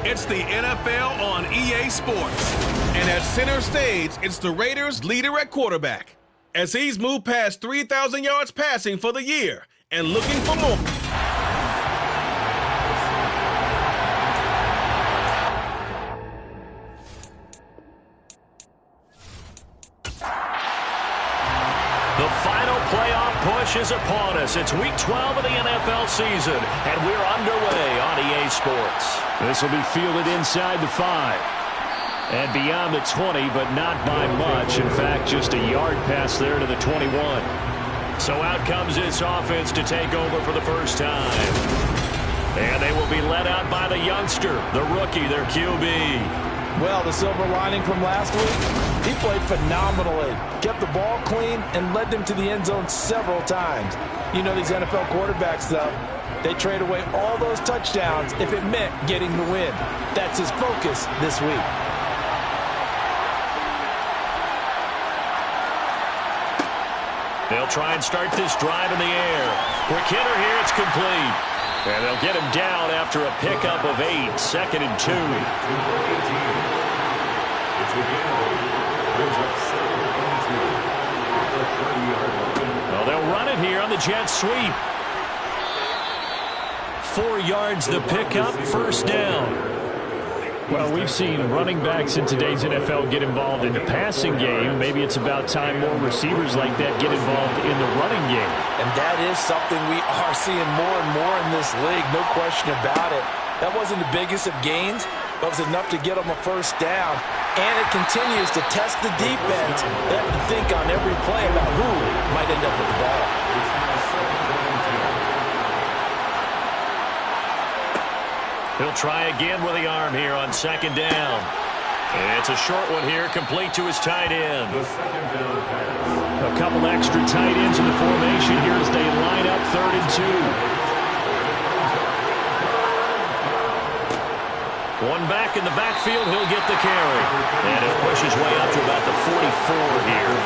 It's the NFL on EA Sports. And at center stage, it's the Raiders' leader at quarterback, as he's moved past 3,000 yards passing for the year and looking for more. The final playoff push is upon us. It's week 12 of the NFL season, and we're underway on EA Sports. This will be fielded inside the 5 and beyond the 20, but not by much. In fact, just a yard pass there to the 21. So out comes this offense to take over for the first time. And they will be led out by the youngster, the rookie, their QB. Well, the silver lining from last week, he played phenomenally. Kept the ball clean and led them to the end zone several times. You know these NFL quarterbacks, though, they trade away all those touchdowns if it meant getting the win. That's his focus this week. They'll try and start this drive in the air. Quick hitter here, it's complete. And they'll get him down after a pickup of 8, 2nd and 2. Well, they'll run it here on the jet sweep. 4 yards the pickup, first down. Well, we've seen running backs in today's NFL get involved in the passing game. Maybe it's about time more receivers like that get involved in the running game. And that is something we are seeing more and more in this league, no question about it. That wasn't the biggest of gains, but it was enough to get them a first down. And it continues to test the defense. They have to think on every play about who might end up with the ball. He'll try again with the arm here on 2nd down. And it's a short one here, complete to his tight end. A couple extra tight ends in the formation here as they line up 3rd and 2. One back in the backfield, he'll get the carry. And he'll push his way up to about the 44 here.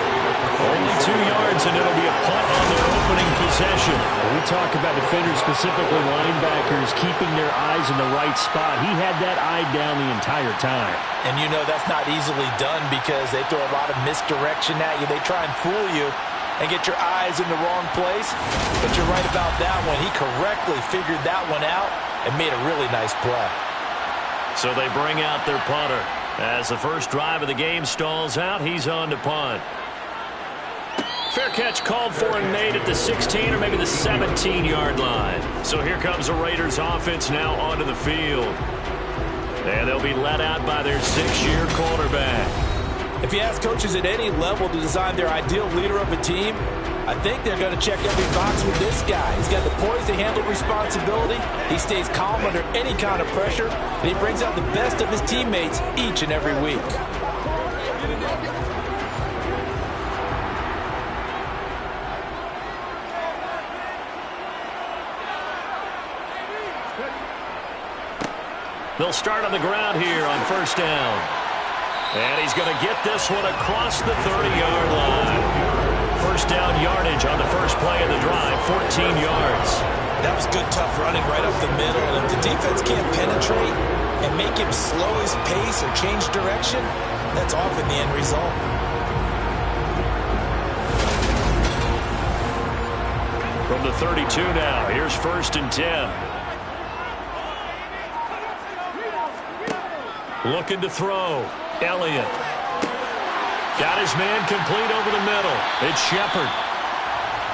Only 2 yards, and it'll be a punt on their opening possession. When we talk about defenders, specifically linebackers, keeping their eyes in the right spot. He had that eye down the entire time. And you know that's not easily done because they throw a lot of misdirection at you. They try and fool you and get your eyes in the wrong place. But you're right about that one. He correctly figured that one out and made a really nice play. So they bring out their punter. As the first drive of the game stalls out, he's on to punt. Fair catch called for and made at the 16 or maybe the 17-yard line. So here comes the Raiders offense now onto the field. And they'll be led out by their 6-year quarterback. If you ask coaches at any level to design their ideal leader of a team, I think they're going to check every box with this guy. He's got the poise to handle responsibility. He stays calm under any kind of pressure, and he brings out the best of his teammates each and every week. They'll start on the ground here on 1st down. And he's going to get this one across the 30-yard line. 1st down yardage on the first play of the drive, 14 yards. That was good, tough running right up the middle. And if the defense can't penetrate and make him slow his pace or change direction, that's often the end result. From the 32 now, here's 1st and 10. Looking to throw. Elliott. Got his man complete over the middle. It's Shepard.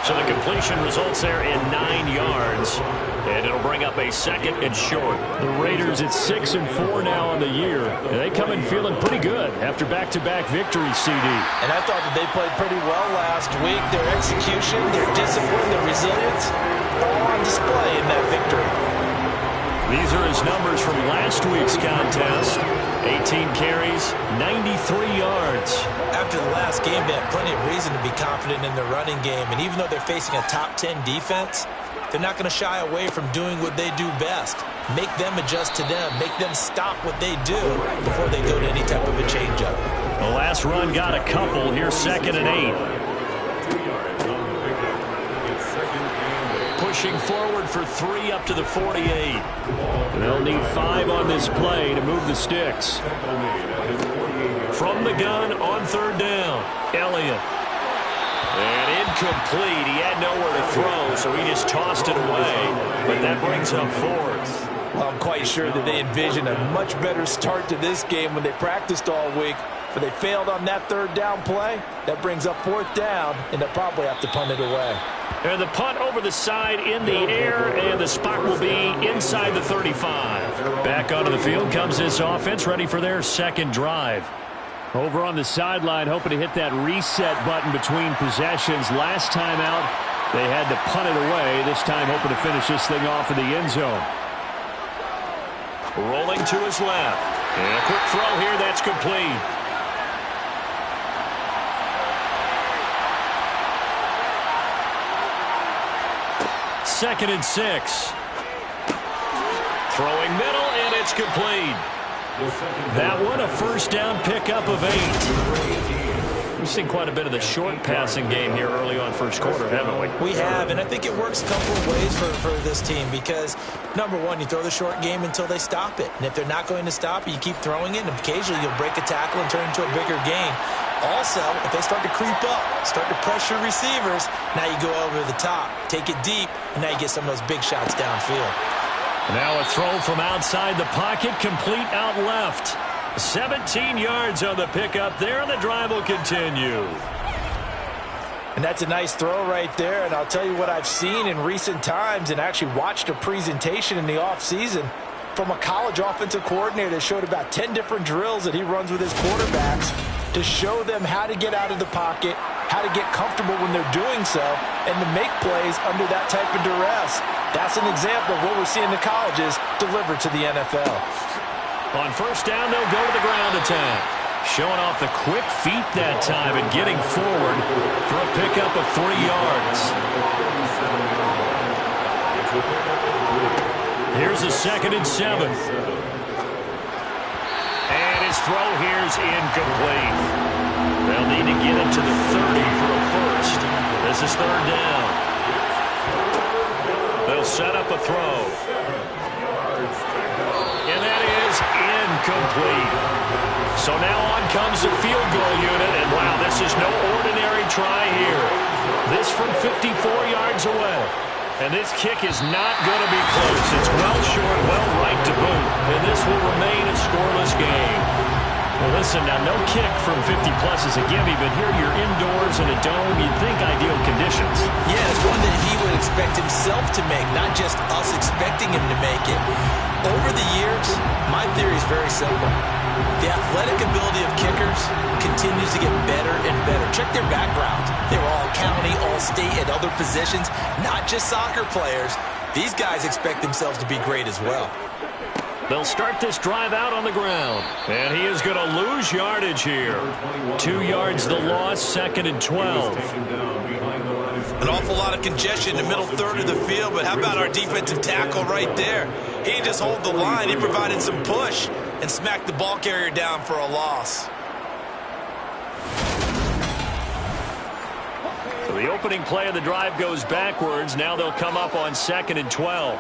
So the completion results there in 9 yards. And it'll bring up a 2nd and short. The Raiders at 6 and 4 now on the year. And they come in feeling pretty good after back-to-back victories, CD. And I thought that they played pretty well last week. Their execution, their discipline, their resilience, all on display in that victory. These are his numbers from last week's contest. 18 carries, 93 yards. After the last game, they had plenty of reason to be confident in their running game. And even though they're facing a top 10 defense, they're not going to shy away from doing what they do best. Make them adjust to them. Make them stop what they do before they go to any type of a changeup. The last run got a couple. Here's 2nd and 8. pushing forward for 3 up to the 48. They'll need 5 on this play to move the sticks. From the gun on 3rd down, Elliott. And incomplete. He had nowhere to throw, so he just tossed it away. But that brings up 4th. Well, I'm quite sure that they envisioned a much better start to this game when they practiced all week. But they failed on that 3rd down play. That brings up 4th down, and they'll probably have to punt it away. And the punt over the side in the air, and the spot will be inside the 35. Back onto the field comes this offense, ready for their 2nd drive. Over on the sideline, hoping to hit that reset button between possessions. Last time out, they had to punt it away. This time, hoping to finish this thing off in the end zone. Rolling to his left. And a quick throw here, that's complete. Second and 6. Throwing middle, and it's complete. That one, a 1st down pickup of 8. We've seen quite a bit of the short passing game here early on 1st quarter, haven't we? We have, and I think it works a couple of ways for this team because, number one, you throw the short game until they stop it. And if they're not going to stop it, you keep throwing it, and occasionally you'll break a tackle and turn it into a bigger gain. Also, if they start to creep up, start to pressure receivers, now you go over the top, take it deep, and now you get some of those big shots downfield. Now a throw from outside the pocket, complete out left. 17 yards on the pickup there, and the drive will continue. And that's a nice throw right there, and I'll tell you what I've seen in recent times and actually watched a presentation in the offseason from a college offensive coordinator that showed about 10 different drills that he runs with his quarterbacks to show them how to get out of the pocket, how to get comfortable when they're doing so, and to make plays under that type of duress. That's an example of what we're seeing the colleges deliver to the NFL. On 1st down, they'll go to the ground attack. Showing off the quick feet that time and getting forward for a pickup of 3 yards. Here's a 2nd and 7. And his throw here's incomplete. They'll need to get it to the 30 for a 1st. This is 3rd down. They'll set up a throw. And that is incomplete. So now on comes the field goal unit, and wow, this is no ordinary try here. This from 54 yards away. And this kick is not going to be close. It's well short, well right to boot, and this will remain a scoreless game. Well, listen, now no kick from 50-plus is a gimme, but here you're indoors in a dome. You'd think ideal conditions. Yeah, it's one that he would expect himself to make, not just us expecting him to make it. Over the years, my theory is very simple. The athletic ability of kickers continues to get better and better. Check their backgrounds. They were all county, all state, at other positions, not just soccer players. These guys expect themselves to be great as well. They'll start this drive out on the ground. And he is going to lose yardage here. 2 yards the loss, 2nd and 12. An awful lot of congestion in the middle third of the field, but how about our defensive tackle right there? He didn't just hold the line, he provided some push and smacked the ball carrier down for a loss. So the opening play of the drive goes backwards. Now they'll come up on 2nd and 12.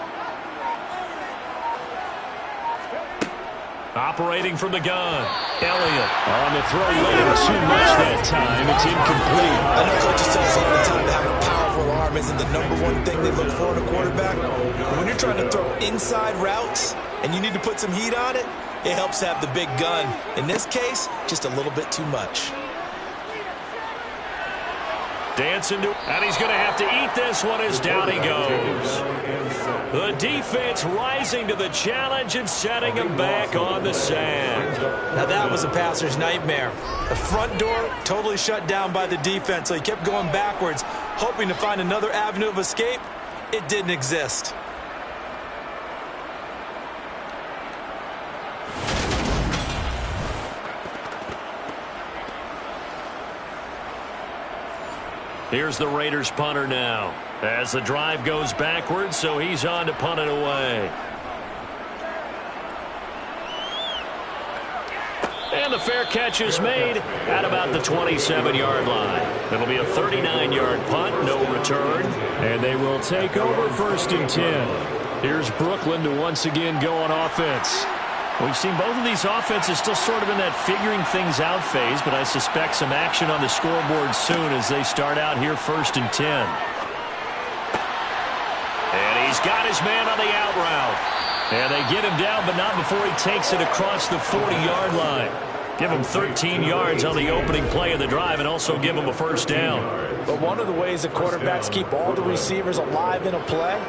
Operating from the gun, Elliott. On the throw late, too much that time. It's incomplete. I know coaches tell us all the time to have a powerful arm isn't the #1 thing they look for in a quarterback. But when you're trying to throw inside routes and you need to put some heat on it, it helps have the big gun. In this case, just a little bit too much. Dancing to, and he's going to have to eat this one as down he goes. The defense rising to the challenge and setting him back on the sand. Now that was a passer's nightmare. The front door totally shut down by the defense, so he kept going backwards, hoping to find another avenue of escape. It didn't exist. Here's the Raiders punter now as the drive goes backwards, so he's on to punt it away. And the fair catch is made at about the 27-yard line. It'll be a 39-yard punt, no return. And they will take over 1st and 10. Here's Brooklyn to once again go on offense. We've seen both of these offenses still sort of in that figuring things out phase, but I suspect some action on the scoreboard soon as they start out here 1st and 10. And he's got his man on the out route. And they get him down, but not before he takes it across the 40-yard line. Give him 13 yards on the opening play of the drive and also give him a 1st down. But one of the ways that quarterbacks keep all the receivers alive in a play,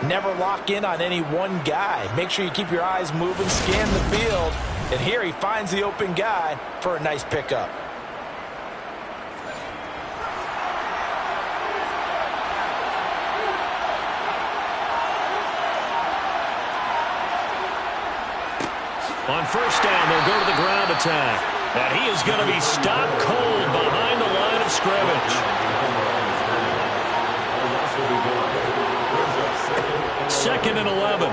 never lock in on any one guy. Make sure you keep your eyes moving, scan the field, and here he finds the open guy for a nice pickup. On 1st down, they'll go to the ground attack. And he is going to be stopped cold behind the line of scrimmage. 2nd and 11.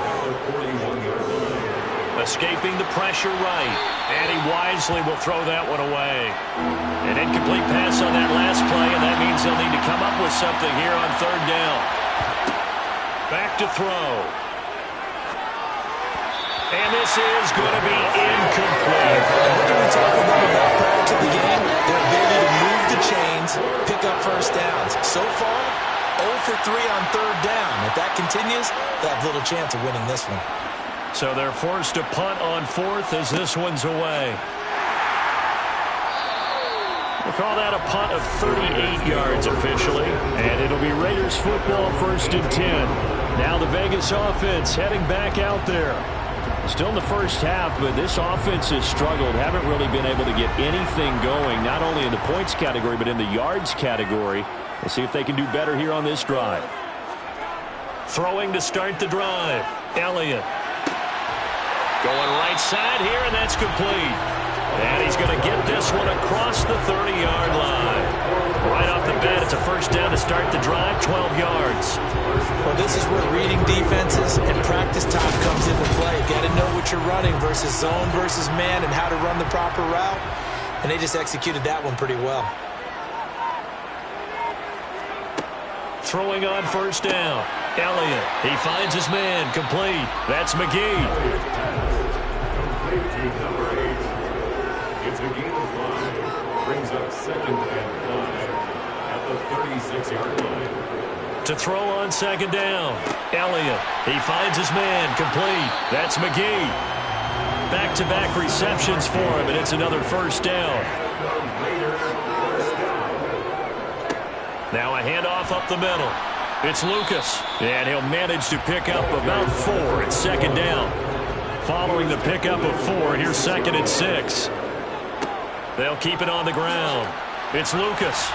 Escaping the pressure right. And he wisely will throw that one away. An incomplete pass on that last play, and that means they'll need to come up with something here on 3rd down. Back to throw. And this is going to be incomplete. What did we talk about prior to the game? Their ability to move the chains, pick up 1st downs. So far, 0 for 3 on 3rd down. If that continues, they'll have little chance of winning this one. So they're forced to punt on 4th as this one's away. We'll call that a punt of 38 yards officially. And it'll be Raiders football 1st and 10. Now the Vegas offense heading back out there. Still in the 1st half, but this offense has struggled. Haven't really been able to get anything going, not only in the points category, but in the yards category. We'll see if they can do better here on this drive. Throwing to start the drive. Elliott. Going right side here, and that's complete. And he's going to get this one across the 30-yard line. Right off the bat, it's a 1st down to start the drive, 12 yards. Well, this is where reading defenses and practice time comes into play. You got to know what you're running versus zone versus man and how to run the proper route. And they just executed that one pretty well. Throwing on 1st down. Elliott. He finds his man. Complete. That's McGee. Number 8. It's a gain of 5. Brings up 2nd and 5 at the 36-yard line. To throw on 2nd down. Elliott. He finds his man. Complete. That's McGee. Back-to-back receptions for him, and it's another 1st down. Now a handoff up the middle. It's Lucas, and he'll manage to pick up about 4 at 2nd down. Following the pickup of 4, here's 2nd and 6. They'll keep it on the ground. It's Lucas.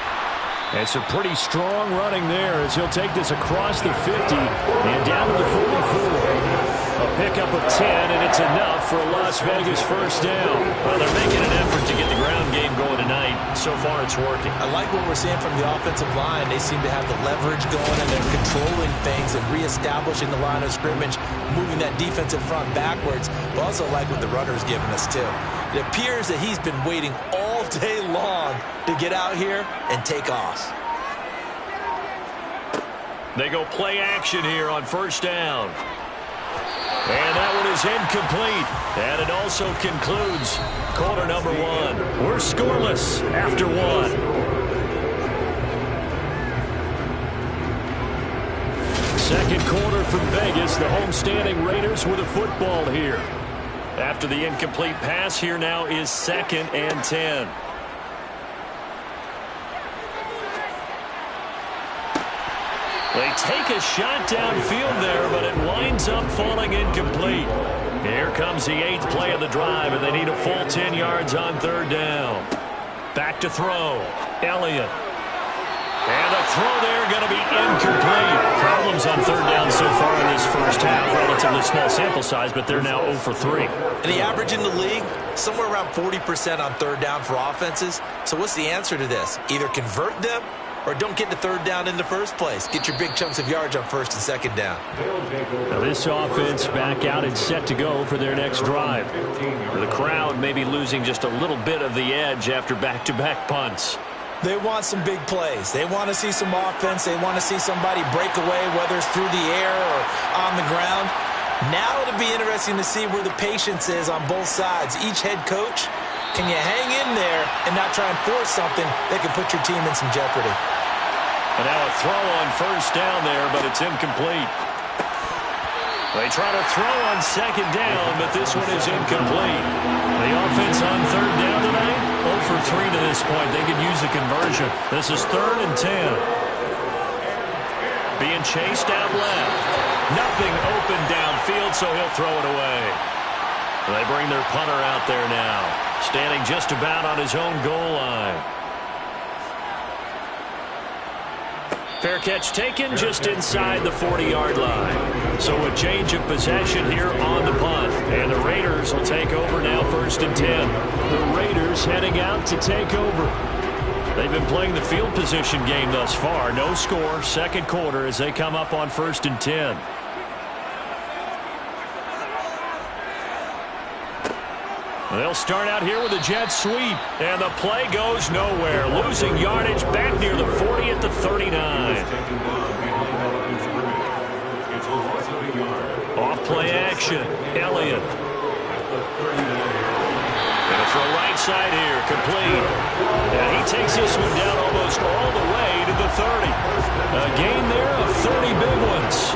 And some pretty strong running there as he'll take this across the 50 and down to the 44. A pickup of 10, and it's enough for a Las Vegas 1st down. Well, they're making an effort to get the ground game going tonight. So far, it's working. I like what we're seeing from the offensive line. They seem to have the leverage going, and they're controlling things and reestablishing the line of scrimmage, moving that defensive front backwards. But also like what the runner's giving us, too. It appears that he's been waiting all day long to get out here and take off. They go play action here on 1st down. And that one is incomplete. And it also concludes quarter number 1. We're scoreless after 1. Second quarter from Vegas. The homestanding Raiders with a football here. After the incomplete pass, here now is 2nd and 10. They take a shot downfield there, but it winds up falling incomplete. Here comes the 8th play of the drive, and they need a full 10 yards on 3rd down. Back to throw. Elliott. And the throw there going to be incomplete. Problems on 3rd down so far in this 1st half. Relatively small sample size, but they're now 0 for 3. And the average in the league, somewhere around 40% on 3rd down for offenses. So what's the answer to this? Either convert them or don't get the third down in the first place. Get your big chunks of yards on first and second down. Now this offense back out and set to go for their next drive. The crowd may be losing just a little bit of the edge after back-to-back punts. They want some big plays. They want to see some offense. They want to see somebody break away, whether it's through the air or on the ground. Now it'll be interesting to see where the patience is on both sides. Each head coach, can you hang in there and not try and force something that could put your team in some jeopardy? And now a throw on first down there, but it's incomplete. They try to throw on second down, but this one is incomplete. The offense on third down tonight, 0 for 3 to this point. They could use a conversion. This is 3rd and 10. Being chased out left. Nothing open downfield, so he'll throw it away. They bring their punter out there now, standing just about on his own goal line. Fair catch taken just inside the 40-yard line. So a change of possession here on the punt. And the Raiders will take over now, 1st and 10. The Raiders heading out to take over. They've been playing the field position game thus far. No score, second quarter as they come up on 1st and 10. They'll start out here with a jet sweep, and the play goes nowhere. Losing yardage back near the 40 at the 39. Off play action, Elliott. And it's the right side here, complete. And he takes this one down almost all the way to the 30. A gain there of 30 big ones.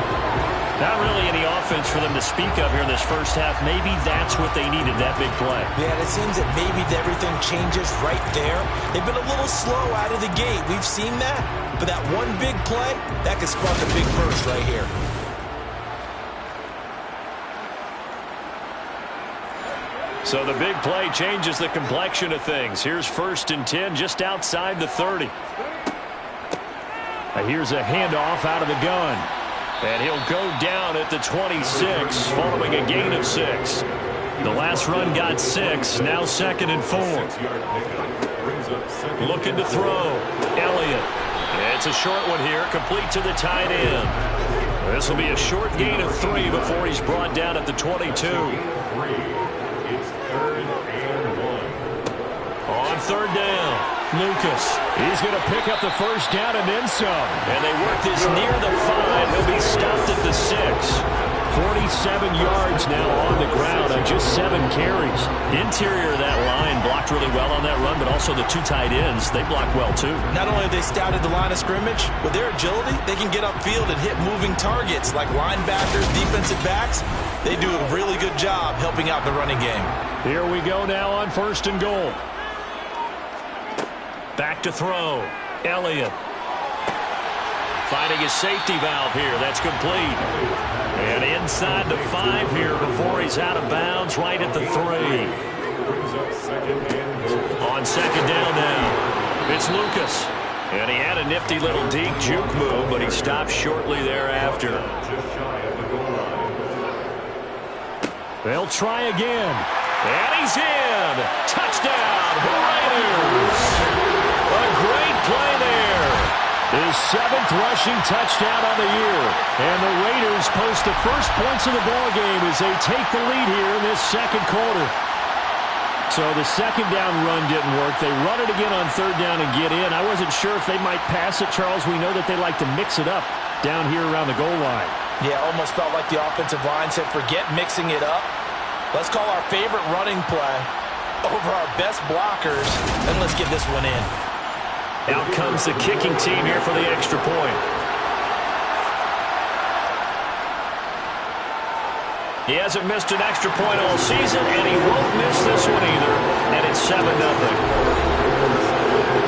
Not really any offense for them to speak of here in this first half. Maybe that's what they needed, that big play. Yeah, it seems that maybe everything changes right there. They've been a little slow out of the gate. We've seen that. But that one big play, that could spark a big burst right here. So the big play changes the complexion of things. Here's 1st and 10 just outside the 30. Here's a handoff out of the gun. And he'll go down at the 26 following a gain of 6. The last run got 6. Now 2nd and 4. Looking to throw. Elliott. It's a short one here, complete to the tight end. This will be a short gain of 3 before he's brought down at the 22. It's 3rd and 1. On 3rd down. Lucas. He's going to pick up the first down and then some. And they work this near the 5. He'll be stopped at the 6. 47 yards now on the ground on just 7 carries. The interior of that line blocked really well on that run, but also the 2 tight ends, they blocked well too. Not only have they scouted the line of scrimmage, with their agility, they can get upfield and hit moving targets like linebackers, defensive backs. They do a really good job helping out the running game. Here we go now on 1st and goal. Back to throw. Elliott. Finding his safety valve here. That's complete. And inside the 5 here before he's out of bounds right at the 3. On 2nd down now. It's Lucas. And he had a nifty little deep juke move, but he stopped shortly thereafter. They'll try again. And he's in. Touchdown, Raiders. A great play there. His 7th rushing touchdown on the year. And the Raiders post the first points of the ballgame as they take the lead here in this second quarter. So the second down run didn't work. They run it again on 3rd down and get in. I wasn't sure if they might pass it, Charles. We know that they like to mix it up down here around the goal line. Yeah, almost felt like the offensive line said, forget mixing it up. Let's call our favorite running play over our best blockers, and let's get this one in. Out comes the kicking team here for the extra point. He hasn't missed an extra point all season, and he won't miss this one either. And it's 7-0.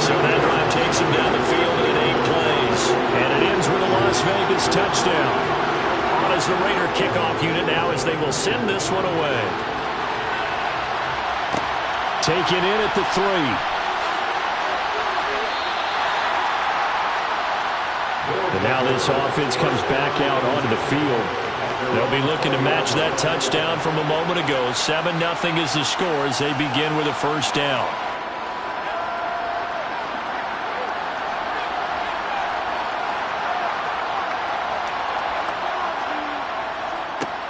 So that drive takes him down the field in 8 plays. And it ends with a Las Vegas touchdown. On as the Raider kickoff unit now as they will send this one away. Taken in at the 3. And now this offense comes back out onto the field. They'll be looking to match that touchdown from a moment ago. 7-0 is the score as they begin with a first down.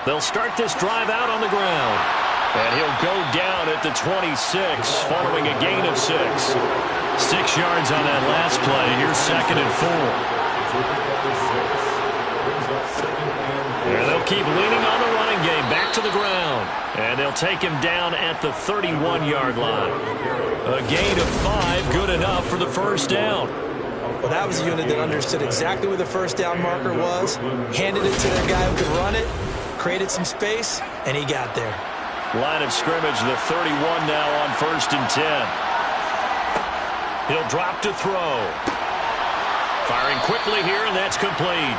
They'll start this drive out on the ground. And he'll go down at the 26 following a gain of 6. 6 yards on that last play. Here's 2nd and 4. And they'll keep leaning on the running game. Back to the ground. And they'll take him down at the 31-yard line. A gain of 5, good enough for the first down. Well, that was a unit that understood exactly where the first down marker was, handed it to their guy who could run it, created some space, and he got there. Line of scrimmage, the 31 now on 1st and 10. He'll drop to throw. Firing quickly here, and that's complete.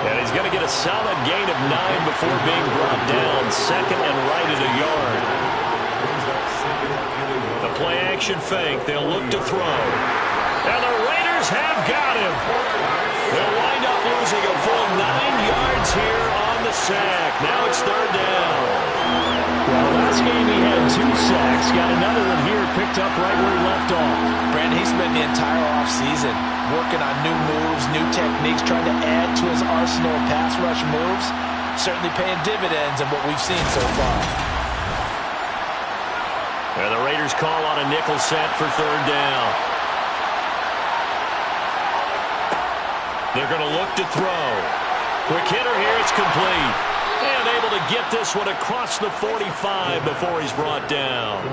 And he's going to get a solid gain of 9 before being brought down. 2nd and right at a yard. The play-action fake. They'll look to throw. And the Raiders have got him. They'll wind up losing a full 9 yards here on the sack. Now it's 3rd down. Well, last game he had 2 sacks. Got another one here picked up right where he left off. Brandon, he spent the entire offseason working on new moves, new techniques, trying to add to his arsenal of pass rush moves. Certainly paying dividends in what we've seen so far. And the Raiders call on a nickel set for 3rd down. They're going to look to throw. Quick hitter here, it's complete. And able to get this one across the 45 before he's brought down.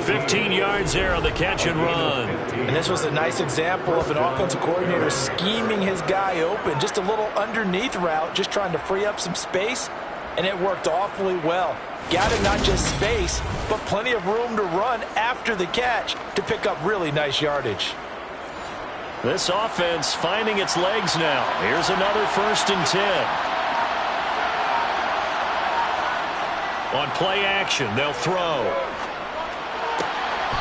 15 yards there on the catch and run. And this was a nice example of an offensive coordinator scheming his guy open. Just a little underneath route, just trying to free up some space. And it worked awfully well. Got him not just space, but plenty of room to run after the catch to pick up really nice yardage. This offense finding its legs now. Here's another 1st and 10. On play action, they'll throw.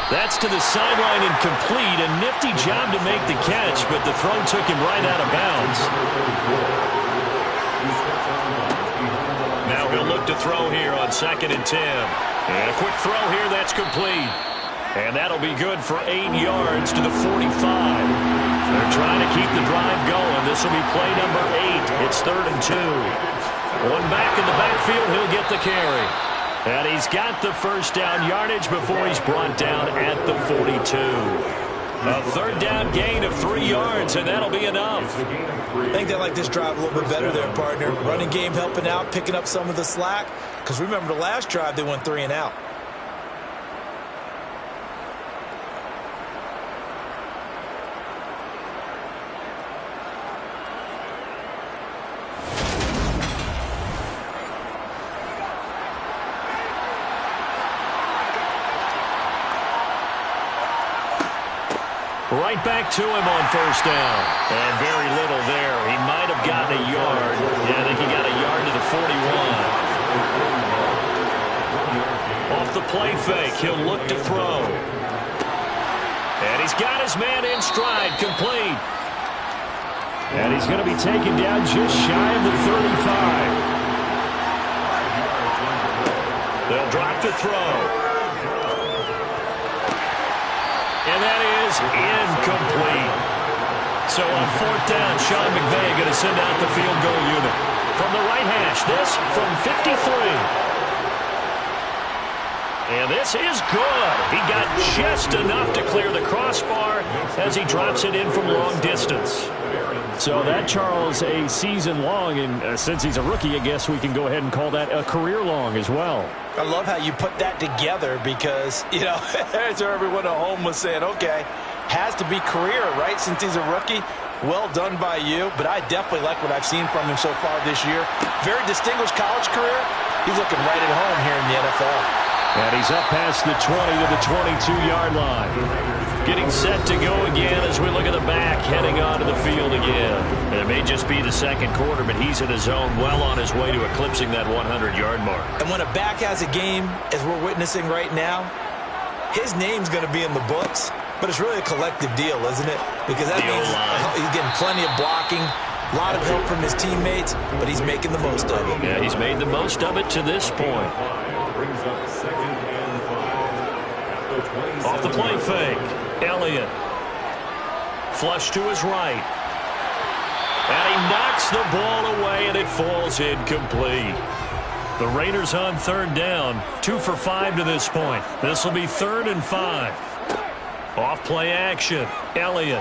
That's to the sideline incomplete. A nifty job to make the catch, but the throw took him right out of bounds. Now he'll look to throw here on 2nd and 10. And a quick throw here, that's complete. And that'll be good for 8 yards to the 45. They're trying to keep the drive going. This will be play number 8. It's 3rd and 2. One back in the backfield, he'll get the carry. And he's got the first down yardage before he's brought down at the 42. A 3rd down gain of 3 yards, and that'll be enough. I think they like this drive a little bit better there, partner. Running game helping out, picking up some of the slack. Because remember the last drive, they went 3 and out. Right back to him on 1st down. And very little there. He might have gotten a yard. Yeah, I think he got a yard to the 41. Off the play fake, he'll look to throw. And he's got his man in stride, complete. And he's going to be taken down just shy of the 35. They'll drop to throw. And that is incomplete. So on 4th down, Sean McVay going to send out the field goal unit. From the right hash, this from 53. And this is good. He got just enough to clear the crossbar as he drops it in from long distance. So that, Charles, a season long, and since he's a rookie, I guess we can go ahead and call that a career long as well. I love how you put that together because, you know, that's where everyone at home was saying, okay, has to be career, right, since he's a rookie. Well done by you, but I definitely like what I've seen from him so far this year. Very distinguished college career. He's looking right at home here in the NFL. And he's up past the 20 to the 22-yard line. Getting set to go again as we look at the back, heading onto the field again. And it may just be the 2nd quarter, but he's in his zone, well on his way to eclipsing that 100-yard mark. And when a back has a game, as we're witnessing right now, his name's going to be in the books. But it's really a collective deal, isn't it? Because that means he's getting plenty of blocking, a lot of help from his teammates, but he's making the most of it. Yeah, he's made the most of it to this point. Off the play fake, Elliott. Flush to his right. And he knocks the ball away, and It falls incomplete. The Raiders on third down, 2 for 5 to this point. This will be 3rd and 5. Off play action. Elliott.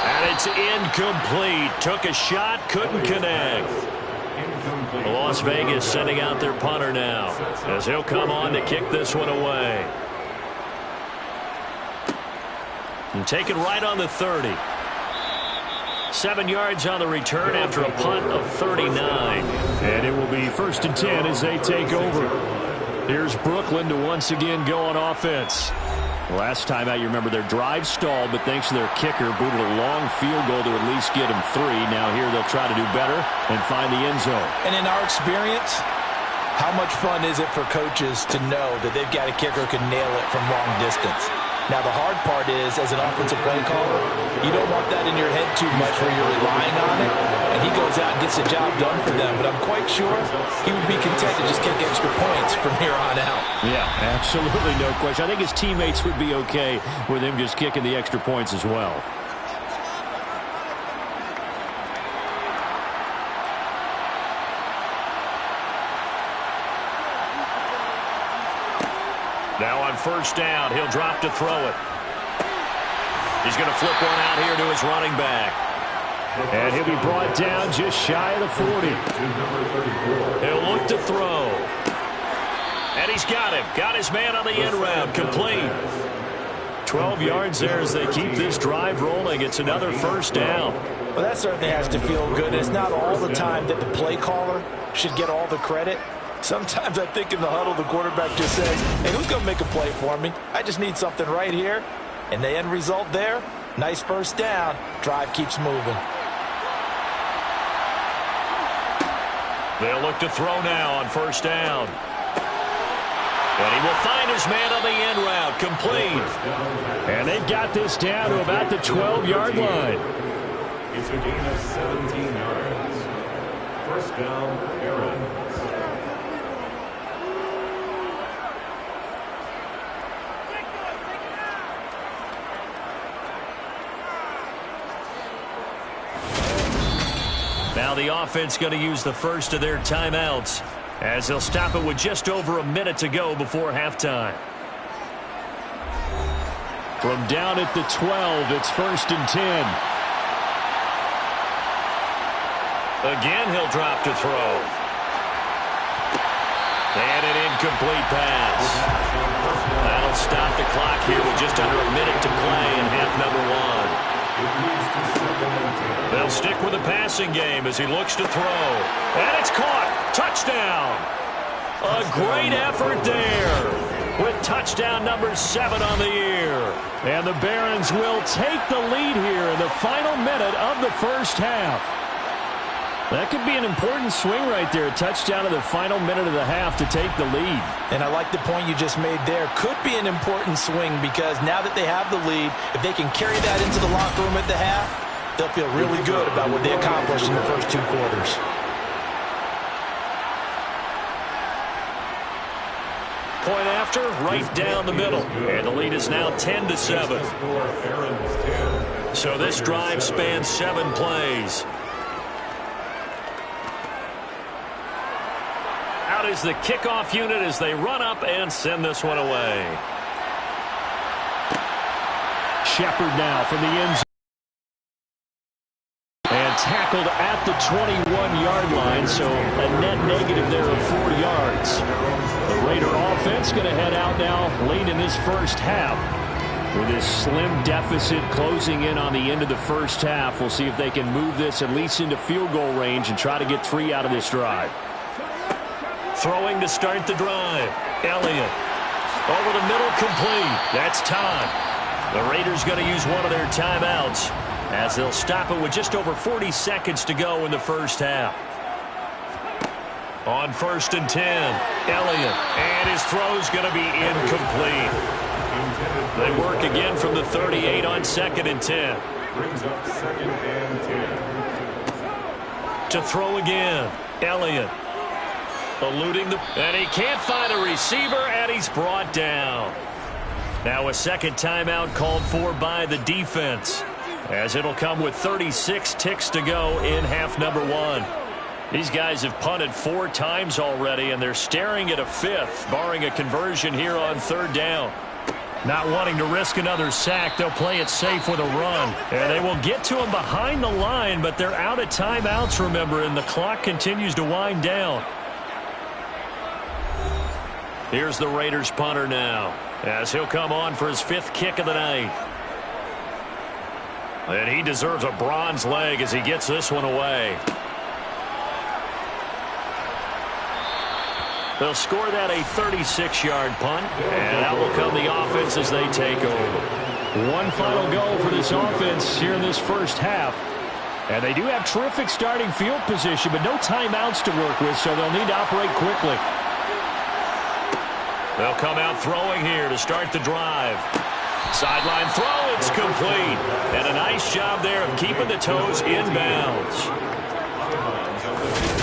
And it's incomplete. Took a shot, couldn't connect. Las Vegas sending out their punter now as he'll come on to kick this one away. And take it right on the 30. 7 yards on the return after a punt of 39. And it will be 1st and 10 as they take over. Here's Brooklyn to once again go on offense. Last time out, you remember their drive stalled, but thanks to their kicker, booted a long field goal to at least get them 3. Now here they'll try to do better and find the end zone. And in our experience, how much fun is it for coaches to know that they've got a kicker who can nail it from long distance? Now, the hard part is, as an offensive play caller, you don't want that in your head too much where you're relying on it, and he goes out and gets the job done for them. But I'm quite sure he would be content to just kick extra points from here on out. Yeah, absolutely no question. I think his teammates would be okay with him just kicking the extra points as well. Now on 1st down, he'll drop to throw it. He's going to flip one out here to his running back. And he'll be brought down just shy of the 40. He'll look to throw. And he's got him. Got his man on the end route. Complete. 12 yards there as they keep this drive rolling. It's another 1st down. Well, that certainly has to feel good. It's not all the time that the play caller should get all the credit. Sometimes I think in the huddle, the quarterback just says, hey, who's going to make a play for me? I just need something right here. And the end result there, nice 1st down. Drive keeps moving. They'll look to throw now on 1st down. And he will find his man on the end route. Complete. And they've got this down to about the 12-yard line. It's a gain of 17 yards. 1st down, Aaron. Now the offense going to use the first of their timeouts as they'll stop it with just over a minute to go before halftime. From down at the 12, it's 1st and 10. Again, he'll drop to throw. And an incomplete pass. That'll stop the clock here with just under a minute to play in half number 1. They'll stick with the passing game as he looks to throw. And it's caught. Touchdown. A great effort there with touchdown number 7 on the year. And the Barons will take the lead here in the final minute of the 1st half. That could be an important swing right there. A touchdown in the final minute of the half to take the lead. And I like the point you just made there. Could be an important swing because now that they have the lead, if they can carry that into the locker room at the half, they'll feel really good about what they accomplished in the first 2 quarters. Point after, right down the middle. And the lead is now 10-7. So this drive spans 7 plays. Out is the kickoff unit as they run up and send this one away. Shepard now from the end zone. And tackled at the 21-yard line, so a net negative there of 4 yards. The Raider offense going to head out now late in this 1st half. With this slim deficit closing in on the end of the 1st half, we'll see if they can move this at least into field goal range and try to get 3 out of this drive. Throwing to start the drive. Elliott. Over the middle, complete. That's time. The Raiders going to use one of their timeouts as they'll stop it with just over 40 seconds to go in the 1st half. On 1st and 10, Elliott. And his throw's going to be incomplete. They work again from the 38 on 2nd and 10. Brings up 2nd and 10. To throw again. Elliott. Eluding the... And he can't find a receiver, and he's brought down. Now a 2nd timeout called for by the defense. as it'll come with 36 ticks to go in half number 1. These guys have punted 4 times already, and they're staring at a 5th, barring a conversion here on 3rd down. Not wanting to risk another sack, they'll play it safe with a run. And they will get to him behind the line, but they're out of timeouts, remember, and the clock continues to wind down. Here's the Raiders punter now, as he'll come on for his 5th kick of the night. And he deserves a bronze leg as he gets this one away. They'll score that a 36-yard punt, and out will come the offense as they take over. One final go for this offense here in this first half. And they do have terrific starting field position, but no timeouts to work with, so they'll need to operate quickly. They'll come out throwing here to start the drive. Sideline throw, it's complete. And a nice job there of keeping the toes in bounds.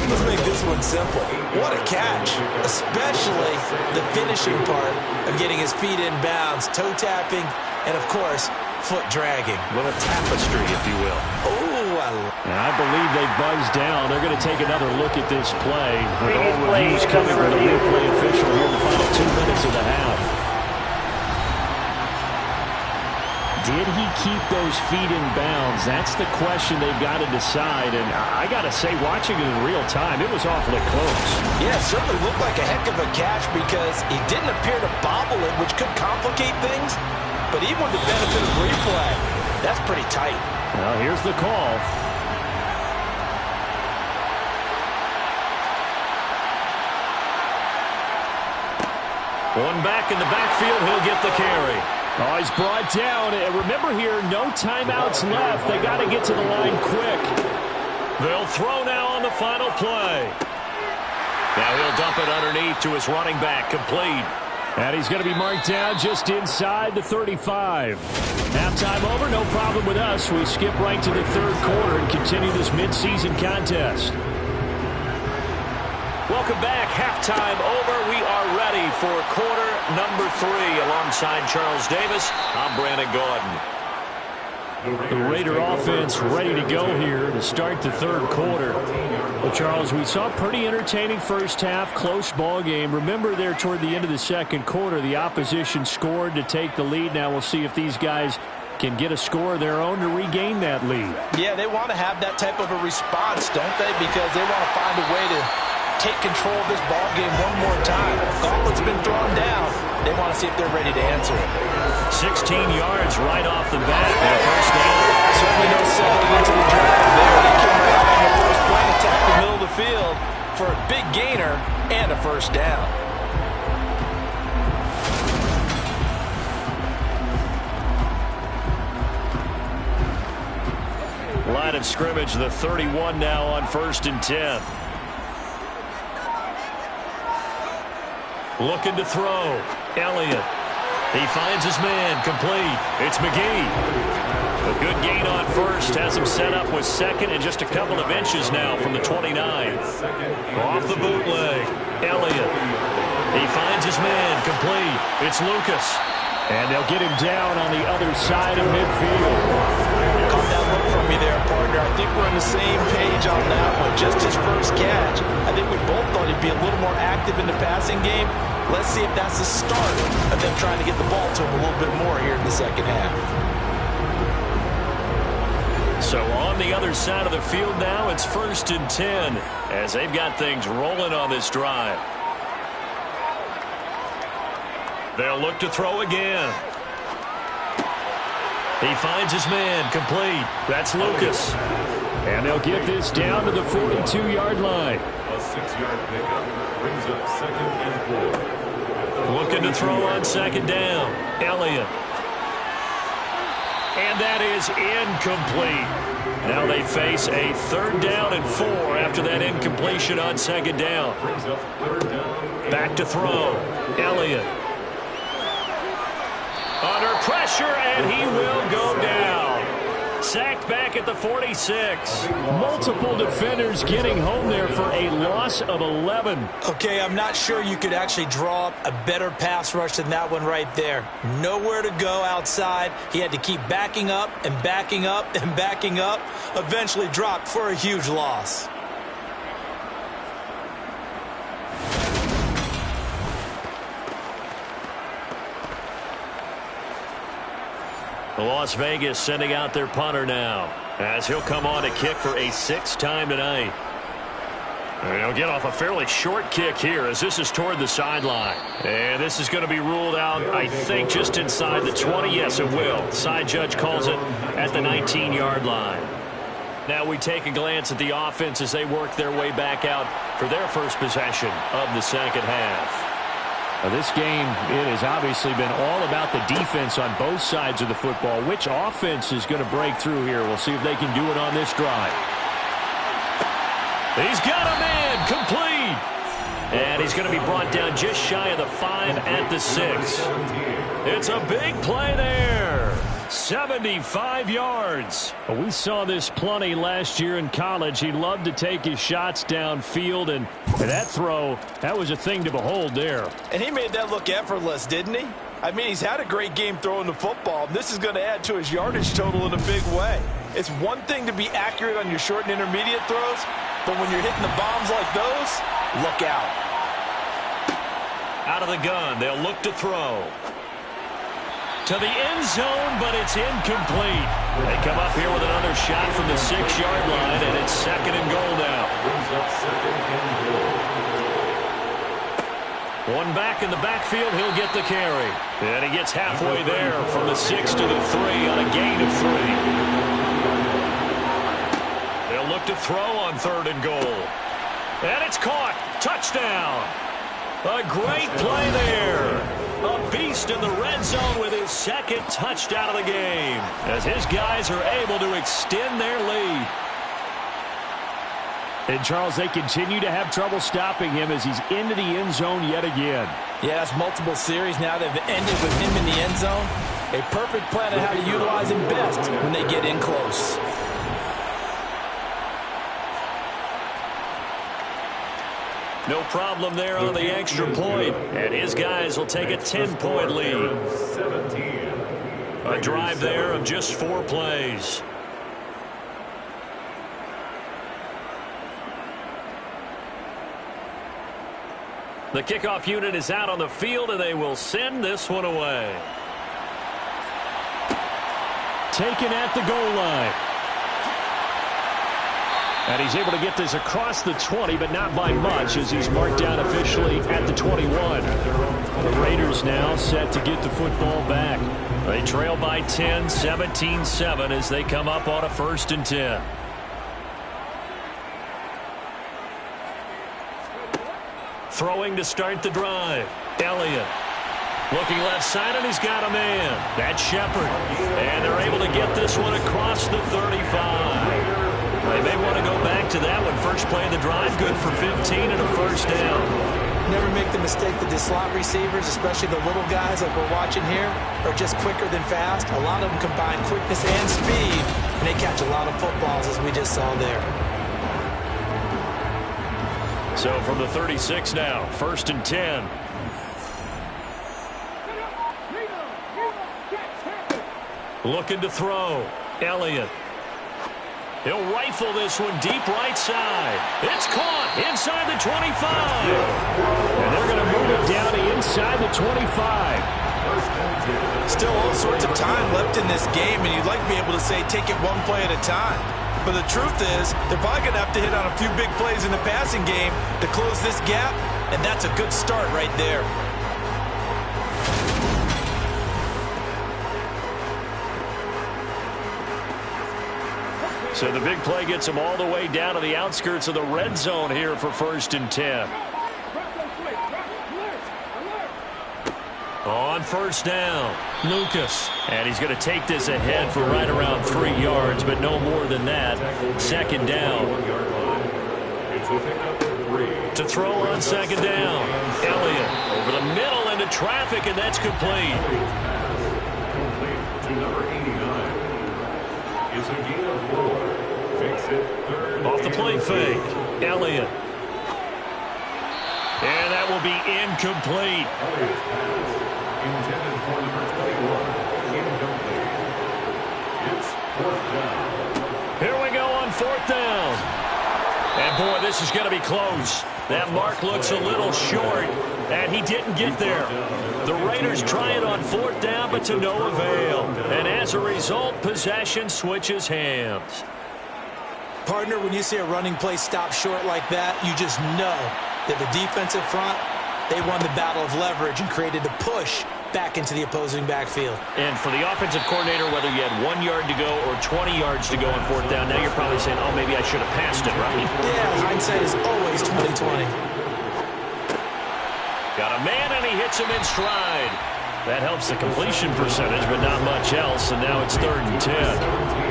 Let's make this one simple. What a catch, especially the finishing part of getting his feet in bounds, toe tapping, and of course, foot dragging. A little tapestry, if you will. I believe they buzzed down. They're going to take another look at this play with all reviews coming from the replay official here in the final 2 minutes of the half. Did he keep those feet in bounds? That's the question they've got to decide. And I got to say, watching it in real time, it was awfully close. Yeah, it certainly looked like a heck of a catch because he didn't appear to bobble it, which could complicate things. But even with the benefit of replay, that's pretty tight. Well, here's the call. One back in the backfield, he'll get the carry. Oh, he's brought down. Remember here, no timeouts left. They got to get to the line quick. They'll throw now on the final play. Now he'll dump it underneath to his running back, complete. And he's going to be marked down just inside the 35. Halftime over, no problem with us. We skip right to the 3rd quarter and continue this midseason contest. Welcome back. Halftime over. We are ready for quarter number 3. Alongside Charles Davis, I'm Brandon Gordon. The Raider offense ready to go here to start the 3rd quarter. Well, Charles, we saw a pretty entertaining first half, close ball game. Remember there toward the end of the 2nd quarter, the opposition scored to take the lead. Now we'll see if these guys can get a score of their own to regain that lead. Yeah, they want to have that type of a response, don't they? Because they want to find a way to take control of this ball game one more time. Gauntlet's been thrown down. They want to see if they're ready to answer it. 16 yards right off the bat and a first down. Certainly no settling into the drive there. They came right out in the first play, attack the middle of the field for a big gainer and a first down. Line of scrimmage, the 31 now on 1st and 10. Looking to throw. Elliott. He finds his man. Complete. It's McGee. A good gain on 1st. Has him set up with 2nd and just a couple of inches now from the 29. Off the bootleg. Elliott. He finds his man. Complete. It's Lucas. And they'll get him down on the other side of midfield. Caught that look from me there, partner. I think we're on the same page on that one. Just his first catch. I think we both thought he'd be a little more active in the passing game. Let's see if that's the start of them trying to get the ball to him a little bit more here in the 2nd half. So on the other side of the field now, it's 1st and 10 as they've got things rolling on this drive. They'll look to throw again. He finds his man. Complete. That's Lucas. And they'll get this down to the 42-yard line. A 6-yard pickup brings up 2nd and 4. Looking to throw on 2nd down. Elliott. And that is incomplete. Now they face a 3rd down and 4 after that incompletion on 2nd down. Brings up 3rd down. Back to throw. Elliott. Under pressure, and he will go down. sacked back at the 46. Multiple defenders getting home there for a loss of 11. Okay, I'm not sure you could actually draw up a better pass rush than that one right there. Nowhere to go outside. He had to keep backing up and backing up and backing up. Eventually dropped for a huge loss. Las Vegas sending out their punter now, as he'll come on to kick for a sixth time tonight. And he'll get off a fairly short kick here as this is toward the sideline. And this is going to be ruled out, I think, just inside the 20. Yes, it will. Side judge calls it at the 19-yard line. Now we take a glance at the offense as they work their way back out for their first possession of the second half. This game, it has obviously been all about the defense on both sides of the football. Which offense is going to break through here? We'll see if they can do it on this drive. He's got a man complete. And he's going to be brought down just shy of the 5 at the 6. It's a big play there. 75 yards. We saw this plenty last year in college. He loved to take his shots downfield, and that throw, that was a thing to behold there. And he made that look effortless, didn't he? I mean, he's had a great game throwing the football. This is going to add to his yardage total in a big way. It's one thing to be accurate on your short and intermediate throws, but when you're hitting the bombs like those, look out. Out of the gun, they'll look to throw. To the end zone, but it's incomplete. They come up here with another shot from the 6-yard line, and it's second and goal now. One back in the backfield, he'll get the carry. And he gets halfway there from the 6 to the 3 on a gain of 3. They'll look to throw on third and goal. And it's caught. Touchdown. A great play there. A beast in the red zone with his second touchdown of the game, as his guys are able to extend their lead. And, Charles, they continue to have trouble stopping him as he's into the end zone yet again. Yeah, it's multiple series now that have ended with him in the end zone. A perfect plan on how to utilize him best when they get in close. No problem there on the extra point, and his guys will take a 10-point lead. A drive there of just 4 plays. The kickoff unit is out on the field, and they will send this one away. Taken at the goal line. And he's able to get this across the 20, but not by much, as he's marked down officially at the 21. The Raiders now set to get the football back. They trail by 10, 17-7 as they come up on a 1st and 10. Throwing to start the drive. Elliott. Looking left side, and he's got a man. That's Shepard. And they're able to get this one across the 35. They may want to go back to that one. First play of the drive, good for 15 and a 1st down. Never make the mistake that the slot receivers, especially the little guys like we're watching here, are just quicker than fast. A lot of them combine quickness and speed, and they catch a lot of footballs, as we just saw there. So from the 36 now, 1st and 10. Looking to throw. Elliott. He'll rifle this one deep right side. It's caught inside the 25. And they're going to move it down to inside the 25. Still all sorts of time left in this game, and you'd like to be able to say take it one play at a time. But the truth is, they're probably going to have to hit on a few big plays in the passing game to close this gap, and that's a good start right there. So the big play gets them all the way down to the outskirts of the red zone here for 1st and 10. On 1st down, Lucas. And he's going to take this ahead for right around 3 yards, but no more than that. 2nd down. To throw on 2nd down. Elliott over the middle into traffic, and that's complete. To number 89. It's a gain of 4. Makes it 3rd. Off the play fake. Elliott. And that will be incomplete. Elliott's pass, intended for number 21, incomplete. It's 4th down. Here we go on 4th down. And, boy, this is going to be close. That mark looks a little short, and he didn't get there. The Raiders try it on 4th down, but to no avail. And as a result, possession switches hands. Partner, when you see a running play stop short like that, you just know that the defensive front, they won the battle of leverage and created a push back into the opposing backfield. And for the offensive coordinator, whether you had 1 yard to go or 20 yards to go on 4th down, now you're probably saying, oh, maybe I should have passed it, right? Yeah, hindsight is always 20/20. Got a man, and he hits him in stride. That helps the completion percentage, but not much else, and now it's 3rd and 10.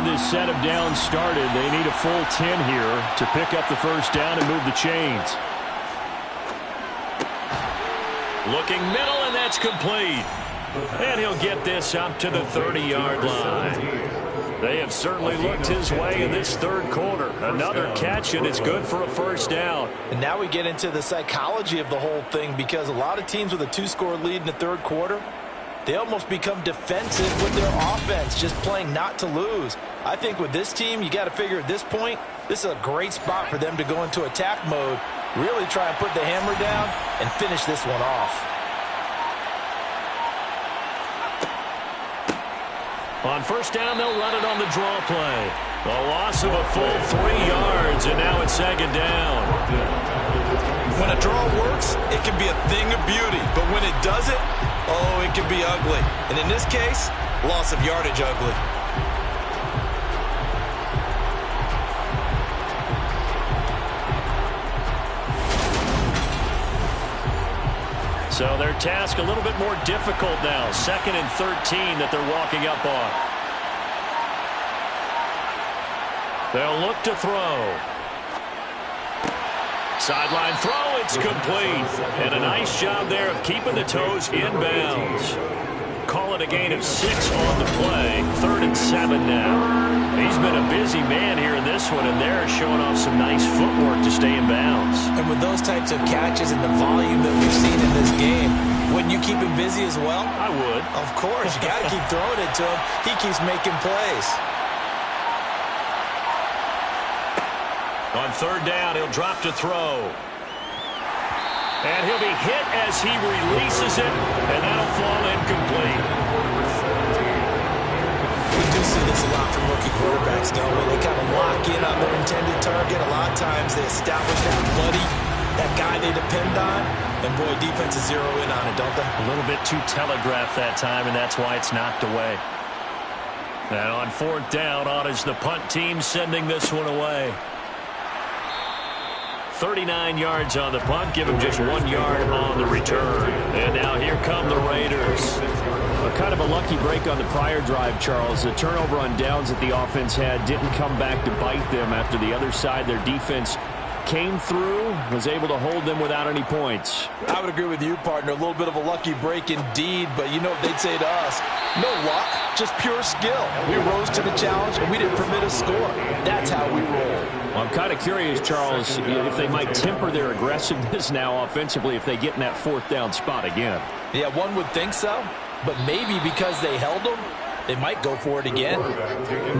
This set of downs started. They need a full 10 here to pick up the 1st down and move the chains. Looking middle, and that's complete. And he'll get this up to the 30-yard line. They have certainly looked his way in this 3rd quarter. Another catch, and it's good for a 1st down. And now we get into the psychology of the whole thing, because a lot of teams with a 2-score lead in the 3rd quarter, they almost become defensive with their offense, just playing not to lose. I think with this team, you got to figure at this point, this is a great spot for them to go into attack mode, really try and put the hammer down and finish this one off. On 1st down, they'll run it on the draw play. A loss of a full 3 yards, and now it's 2nd down. When a draw works, it can be a thing of beauty. But when it doesn't, oh, it can be ugly. And in this case, loss of yardage ugly. So their task a little bit more difficult now. 2nd and 13 that they're walking up on. They'll look to throw. Sideline throw, it's complete. And a nice job there of keeping the toes inbounds. Call it a gain of 6 on the play. 3rd and 7 now. He's been a busy man here in this one, and they're showing off some nice footwork to stay in bounds. And with those types of catches and the volume that we've seen in this game, wouldn't you keep him busy as well? I would. Of course. You got to keep throwing it to him. He keeps making plays. On 3rd down, he'll drop to throw. And he'll be hit as he releases it, and that'll fall incomplete. We do see this a lot from rookie quarterbacks, don't we? They kind of lock in on their intended target. A lot of times they establish that buddy, that guy they depend on, and boy, defenses zero in on it, don't they? A little bit too telegraphed that time, and that's why it's knocked away. And on 4th down, on is the punt team sending this one away. 39 yards on the punt, give him just 1 yard on the return. And now here come the Raiders. Kind of a lucky break on the prior drive, Charles. The turnover on downs that the offense had didn't come back to bite them after the other side. Their defense came through, was able to hold them without any points. I would agree with you, partner. A little bit of a lucky break indeed, but you know what they'd say to us? No luck, just pure skill. We rose to the challenge, and we didn't permit a score. That's how we roll. Well, I'm kind of curious, Charles, if they might temper their aggressiveness now offensively if they get in that 4th down spot again. Yeah, one would think so, but maybe because they held them, they might go for it again.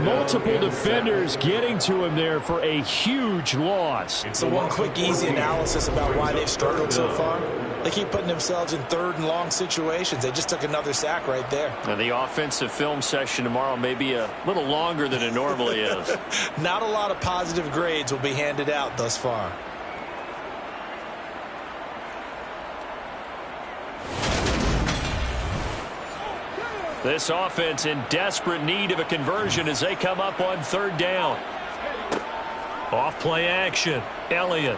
Multiple defenders getting to him there for a huge loss. So one quick, easy analysis about why they've struggled so far. They keep putting themselves in 3rd and long situations. They just took another sack right there. And the offensive film session tomorrow may be a little longer than it normally is. Not a lot of positive grades will be handed out thus far. This offense in desperate need of a conversion as they come up on 3rd down. Off play action. Elliott.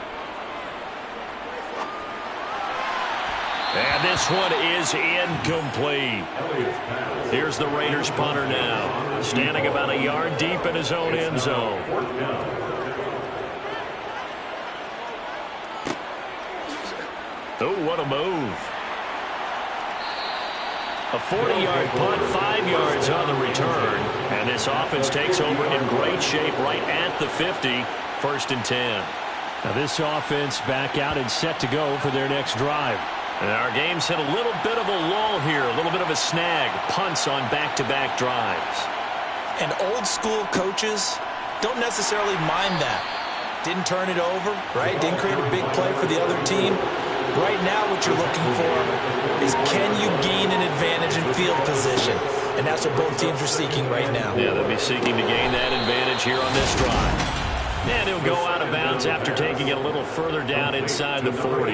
And this one is incomplete. Here's the Raiders punter now, standing about a yard deep in his own end zone. Oh, what a move. A 40-yard punt, 5 yards on the return. And this offense takes over in great shape right at the 50, 1st and 10. Now this offense back out and set to go for their next drive. And our game's hit a little bit of a lull here, a little bit of a snag. Punts on back-to-back drives. And old-school coaches don't necessarily mind that. Didn't turn it over, right? Didn't create a big play for the other team. Right now what you're looking for is, can you gain an advantage in field position? And that's what both teams are seeking right now. Yeah, they'll be seeking to gain that advantage here on this drive. And he'll go out of bounds after taking it a little further down inside the 40.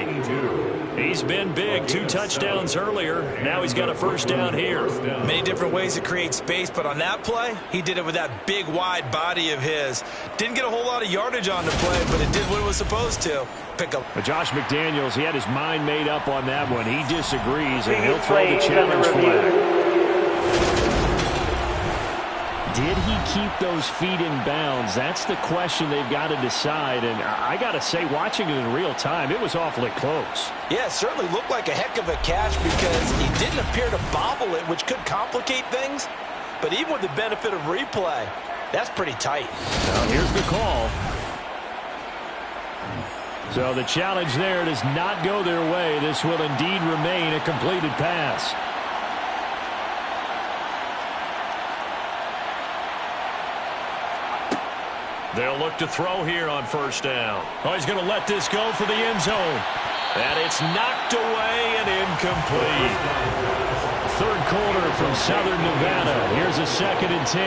He's been big, 2 touchdowns earlier. Now he's got a 1st down here. Many different ways to create space, but on that play, he did it with that big, wide body of his. Didn't get a whole lot of yardage on the play, but it did what it was supposed to. Pick up. But Josh McDaniels, he had his mind made up on that one. He disagrees, and he'll throw the challenge flag. Did he keep those feet in bounds? That's the question they've got to decide. And I got to say, watching it in real time, it was awfully close. Yeah, it certainly looked like a heck of a catch because he didn't appear to bobble it, which could complicate things. But even with the benefit of replay, that's pretty tight. Now here's the call. So the challenge there does not go their way. This will indeed remain a completed pass. They'll look to throw here on 1st down. Oh, he's going to let this go for the end zone. And it's knocked away and incomplete. 3rd quarter from Southern Nevada. Here's a 2nd and 10.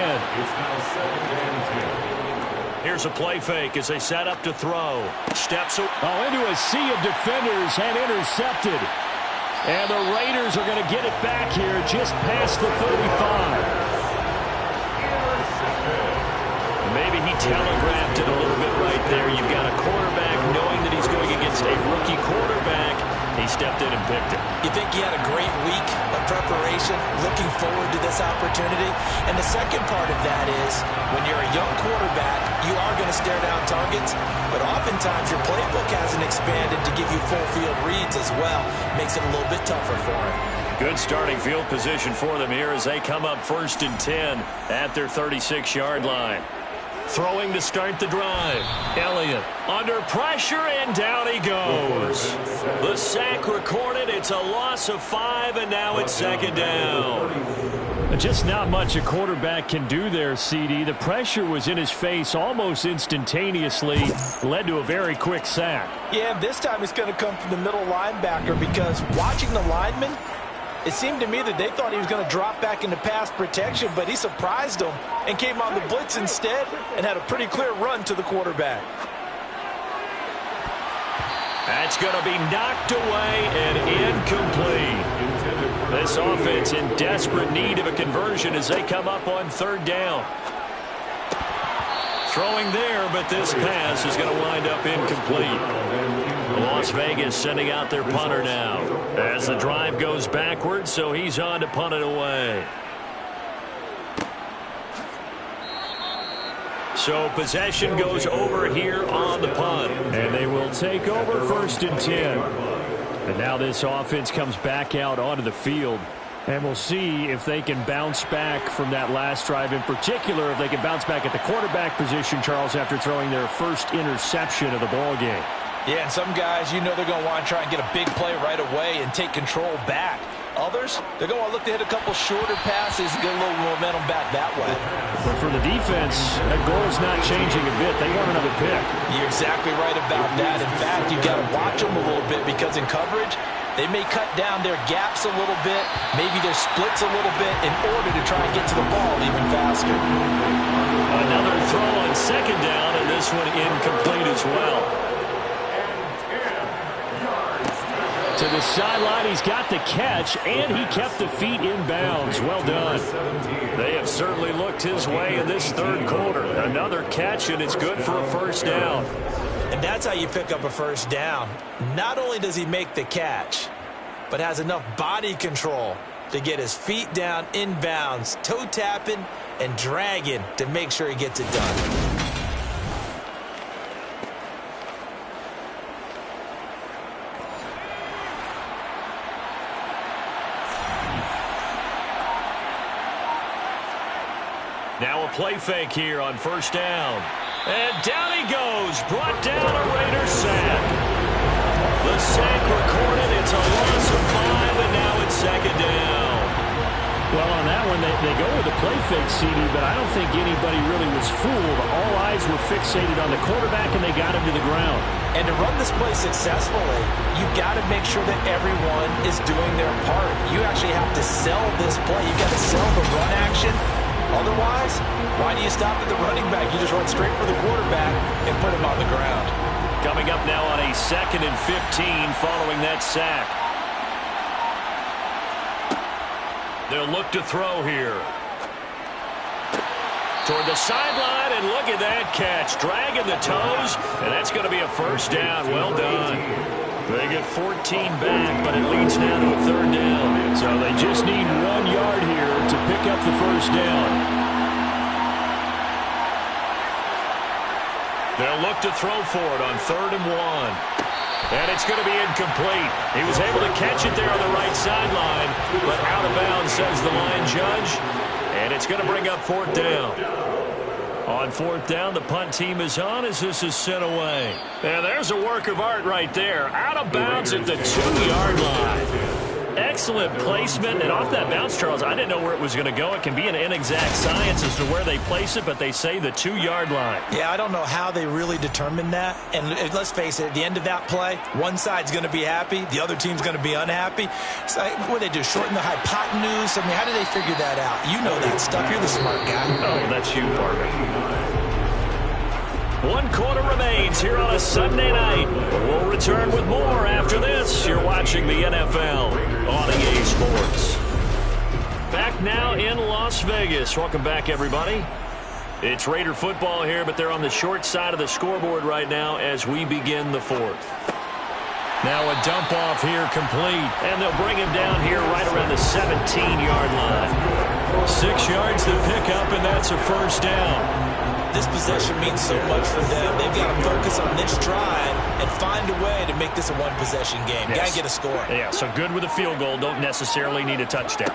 Here's a play fake as they set up to throw. Steps into a sea of defenders and intercepted. And the Raiders are going to get it back here just past the 35. Maybe he telegraphed it a little bit right there. You've got a quarterback knowing that he's going against a rookie quarterback. He stepped in and picked it. You think he had a great week of preparation, looking forward to this opportunity? And the second part of that is, when you're a young quarterback, you are going to stare down targets, but oftentimes your playbook hasn't expanded to give you full field reads as well. Makes it a little bit tougher for him. Good starting field position for them here as they come up 1st and 10 at their 36-yard line. Throwing to start the drive. Elliott under pressure, and down he goes. The sack recorded. It's a loss of 5, and now it's 2nd down. Just not much a quarterback can do there, CD. The pressure was in his face almost instantaneously. Led to a very quick sack. Yeah, this time it's going to come from the middle linebacker because watching the lineman, it seemed to me that they thought he was going to drop back into pass protection, but he surprised them and came on the blitz instead and had a pretty clear run to the quarterback. That's going to be knocked away and incomplete. This offense in desperate need of a conversion as they come up on 3rd down. Throwing there, but this pass is going to wind up incomplete. Las Vegas sending out their punter now as the drive goes backwards, so he's on to punt it away. So possession goes over here on the punt. And they will take over 1st and 10. And now this offense comes back out onto the field. And we'll see if they can bounce back from that last drive, in particular if they can bounce back at the quarterback position, Charles, after throwing their first interception of the ball game. Yeah, and some guys, you know they're going to want to try and get a big play right away and take control back. Others, they're going to look to hit a couple shorter passes and get a little momentum back that way. But for the defense, that goal's not changing a bit. They want another pick. You're exactly right about that. In fact, you've got to watch them a little bit because in coverage, they may cut down their gaps a little bit, maybe their splits a little bit in order to try and get to the ball even faster. Another throw on 2nd down, and this one incomplete as well. To the sideline, he's got the catch, and he kept the feet in bounds. Well done. They have certainly looked his way in this 3rd quarter. Another catch, and it's good for a 1st down. And that's how you pick up a 1st down. Not only does he make the catch, but has enough body control to get his feet down inbounds, toe tapping and dragging to make sure he gets it done. Now a play fake here on first down. And down he goes. Brought down a Raiders sack. The sack recorded. It's a loss of 5, and now it's second down. Well, on that one, they go with the play fake, CD, but I don't think anybody really was fooled. All eyes were fixated on the quarterback, and they got him to the ground. And to run this play successfully, you've got to make sure that everyone is doing their part. You actually have to sell this play. You've got to sell the run action. Otherwise, why do you stop at the running back? You just run straight for the quarterback and put him on the ground. Coming up now on a 2nd and 15 following that sack. They'll look to throw here. Toward the sideline, and look at that catch. Dragging the toes, and that's going to be a first down. Well done. They get 14 back, but it leads now to a 3rd down. So they just need 1 yard here to pick up the first down. They'll look to throw for it on 3rd and 1. And it's going to be incomplete. He was able to catch it there on the right sideline, but out of bounds, says the line judge. And it's going to bring up 4th down. On 4th down, the punt team is on as this is sent away. And there's a work of art right there. Out of bounds at the 2-yard line. Excellent placement. And off that bounce, Charles, I didn't know where it was going to go. It can be an inexact science as to where they place it, but they say the 2-yard line. Yeah, I don't know how they really determined that. And let's face it, at the end of that play, one side's going to be happy, the other team's going to be unhappy. So what do they do, shorten the hypotenuse? I mean, how do they figure that out? You know that stuff. You're the smart guy. Oh, that's you, Barbie. 1 quarter remains here on a Sunday night. We'll return with more after this. You're watching the NFL on EA Sports. Back now in Las Vegas. Welcome back, everybody. It's Raider football here, but they're on the short side of the scoreboard right now as we begin the 4th. Now a dump off here complete, and they'll bring him down here right around the 17-yard line. 6 yards to pick up, and that's a first down. This possession means so much for them. They've got to focus on this drive and find a way to make this a one-possession game. Yes. Got to get a score. Yeah, so good with a field goal. Don't necessarily need a touchdown.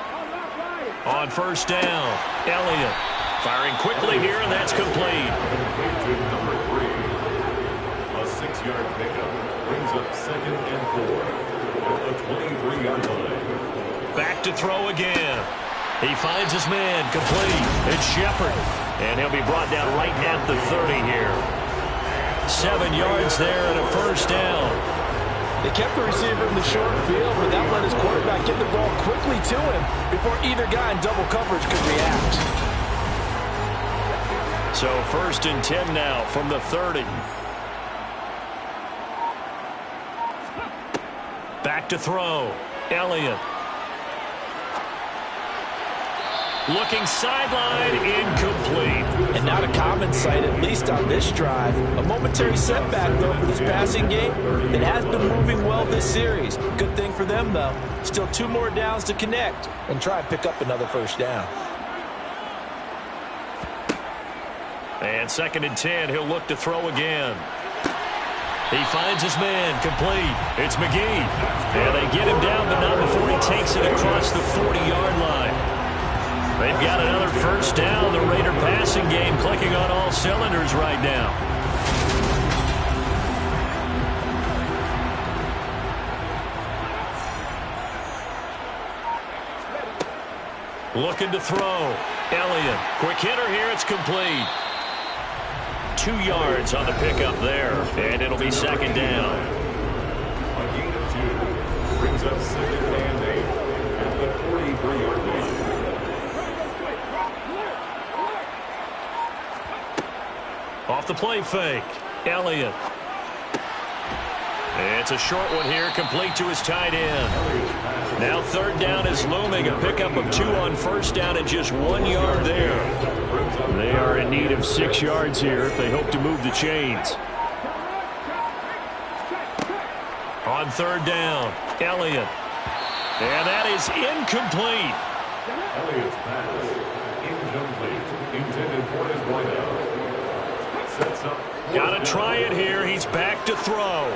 On first down, Elliott firing quickly here, and that's complete. Number 3, a 6-yard pickup brings up 2nd and 4 at the 23-yard line. Back to throw again. He finds his man, complete. It's Shepard. And he'll be brought down right at the 30 here. 7 yards there and a first down. They kept the receiver in the short field, but that let his quarterback get the ball quickly to him before either guy in double coverage could react. So 1st and 10 now from the 30. Back to throw. Elliott. Looking sideline, incomplete. And not a common sight, at least on this drive. A momentary setback, though, for this passing game. It has been moving well this series. Good thing for them, though. Still 2 more downs to connect and try and pick up another first down. And 2nd and 10, he'll look to throw again. He finds his man, complete. It's McGee. And they get him down, but not before he takes it across the 40-yard line. They've got another first down. The Raider passing game clicking on all cylinders right now. Looking to throw. Elliott. Quick hitter here. It's complete. 2 yards on the pickup there. And it'll be 2nd down. A gain of 2 brings up 2nd and 8 at the 43-yard line. Off the play fake. Elliott. It's a short one here, complete to his tight end. Now 3rd down is looming. A pickup of 2 on first down and just 1 yard there. They are in need of 6 yards here if they hope to move the chains. On 3rd down, Elliott. And that is incomplete. Elliott's pass, incomplete, intended for his wideout. Sets up. Got to try it here. He's back to throw.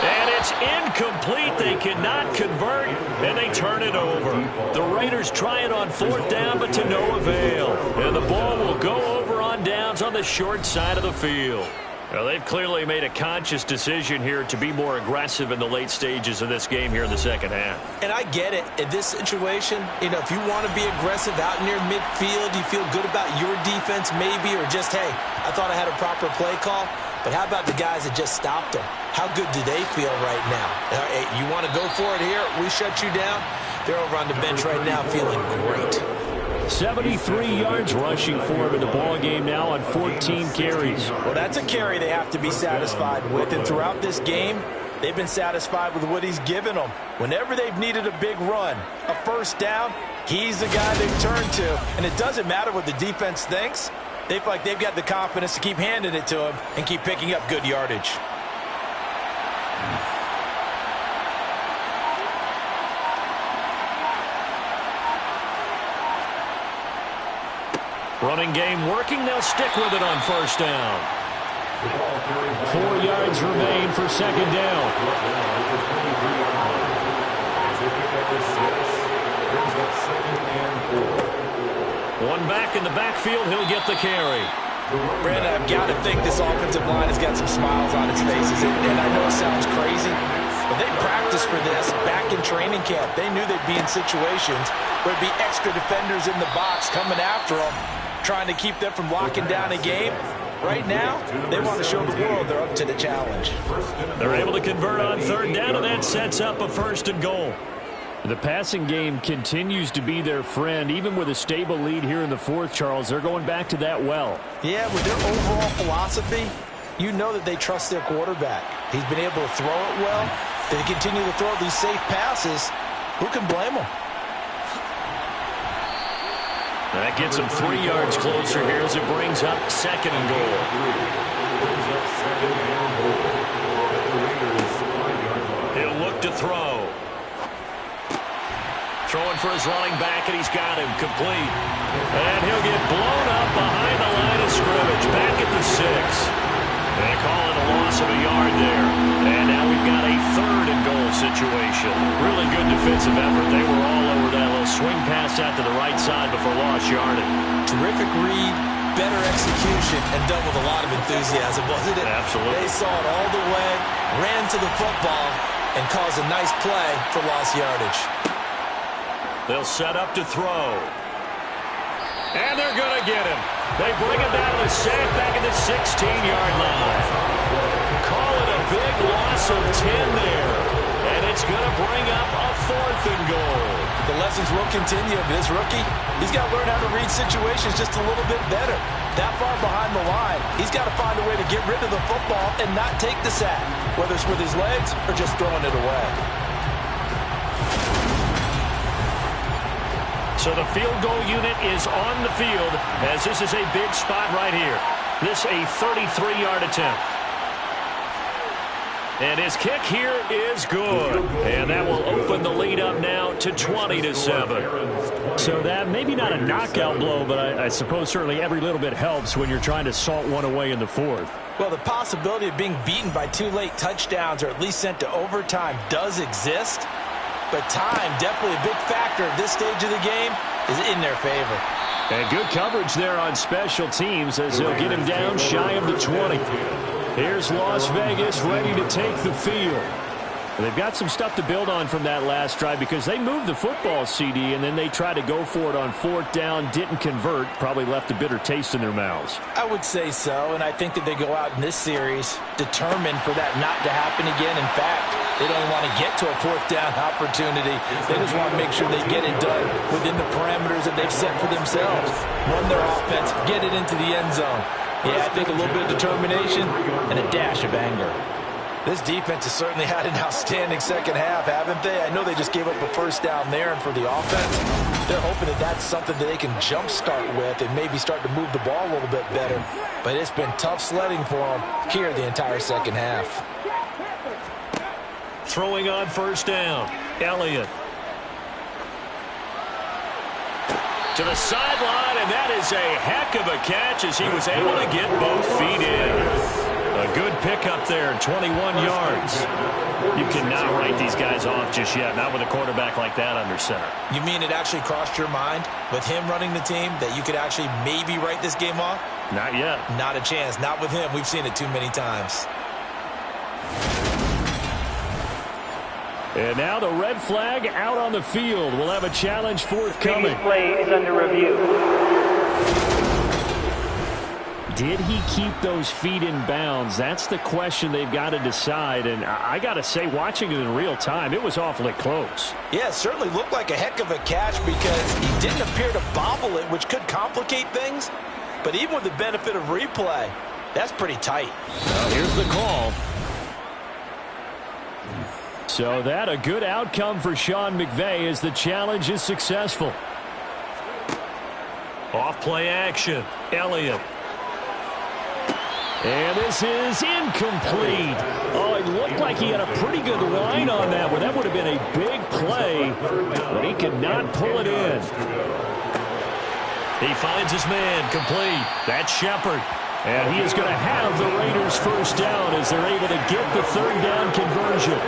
And it's incomplete. They cannot convert, and they turn it over. The Raiders try it on 4th down, but to no avail. And the ball will go over on downs on the short side of the field. Well, they've clearly made a conscious decision here to be more aggressive in the late stages of this game here in the second half. And I get it. In this situation, if you want to be aggressive out near midfield, you feel good about your defense maybe, or just, hey, I thought I had a proper play call. But how about the guys that just stopped them? How good do they feel right now? Hey, you want to go for it here? We shut you down? They're over on the bench right now feeling great. 73 yards rushing for him in the ball game now on 14 carries. Well, that's a carry they have to be satisfied with. And throughout this game, they've been satisfied with what he's given them. Whenever they've needed a big run, a first down, he's the guy they've turned to. And it doesn't matter what the defense thinks. They feel like they've got the confidence to keep handing it to him and keep picking up good yardage. Running game working. They'll stick with it on 1st down. 4 yards remain for 2nd down. One back in the backfield. He'll get the carry. Brandon, I've got to think this offensive line has got some smiles on its faces. And I know it sounds crazy, but they practiced for this back in training camp. They knew they'd be in situations where it'd be extra defenders in the box coming after them, trying to keep them from locking down a game. Right now, they want to show the world they're up to the challenge. They're able to convert on 3rd down, and that sets up a 1st and goal. The passing game continues to be their friend. Even with a stable lead here in the 4th, Charles, they're going back to that well. Yeah, with their overall philosophy, you know that they trust their quarterback. He's been able to throw it well. They continue to throw these safe passes. Who can blame them? That gets him 3 yards closer here as it brings up 2nd and goal. He'll look to throw. Throwing for his running back, and he's got him complete. And he'll get blown up behind the line of scrimmage, back at the 6. They call it a loss of a yard there. And now we've got a 3rd and goal situation. Really good defensive effort. They were all over that little swing pass out to the right side before lost yardage. Terrific read, better execution, and done with a lot of enthusiasm, wasn't it? Absolutely. They saw it all the way, ran to the football, and caused a nice play for lost yardage. They'll set up to throw. And they're going to get him. They bring him down to the sack back at the 16-yard line. Call it a big loss of 10 there. And it's going to bring up a 4th and goal. The lessons will continue. This rookie, he's got to learn how to read situations just a little bit better. That far behind the line, he's got to find a way to get rid of the football and not take the sack, whether it's with his legs or just throwing it away. So the field goal unit is on the field as this is a big spot right here. This a 33-yard attempt. And his kick here is good. And that will open the lead up now to 20-7. So that maybe not a knockout blow, but I suppose certainly every little bit helps when you're trying to salt one away in the 4th. Well, the possibility of being beaten by 2 late touchdowns or at least sent to overtime does exist. But time, definitely a big factor at this stage of the game, is in their favor. And good coverage there on special teams as they'll get him down shy of the 20. Here's Las Vegas ready to take the field. They've got some stuff to build on from that last drive because they moved the football, CD, and then they tried to go for it on 4th down, didn't convert, probably left a bitter taste in their mouths. I would say so, and I think that they go out in this series determined for that not to happen again. In fact, they don't want to get to a 4th down opportunity. They just want to make sure they get it done within the parameters that they've set for themselves. Run their offense, get it into the end zone. Yeah, I think a little bit of determination and a dash of anger. This defense has certainly had an outstanding second half, haven't they? I know they just gave up a 1st down there, and for the offense, they're hoping that that's something that they can jumpstart with and maybe start to move the ball a little bit better. But it's been tough sledding for them here the entire second half. Throwing on first down. Elliott. To the sideline, and that is a heck of a catch as he was able to get both feet in. A good pickup there, 21 yards. You cannot write these guys off just yet, not with a quarterback like that under center. You mean it actually crossed your mind with him running the team that you could actually maybe write this game off? Not yet. Not a chance. Not with him. We've seen it too many times. And now the red flag out on the field. We'll have a challenge forthcoming. Play is under review. Did he keep those feet in bounds? That's the question they've got to decide. And I got to say, watching it in real time, it was awfully close. Yeah, it certainly looked like a heck of a catch because he didn't appear to bobble it, which could complicate things. But even with the benefit of replay, that's pretty tight. Well, here's the call. So that a good outcome for Sean McVay as the challenge is successful. Off play action. Elliott. And this is incomplete. Oh, it looked like he had a pretty good line on that one. That would have been a big play, but he could not pull it in. He finds his man complete. That's Shepard. And he is going to have the Raiders first down as they're able to get the third down conversion.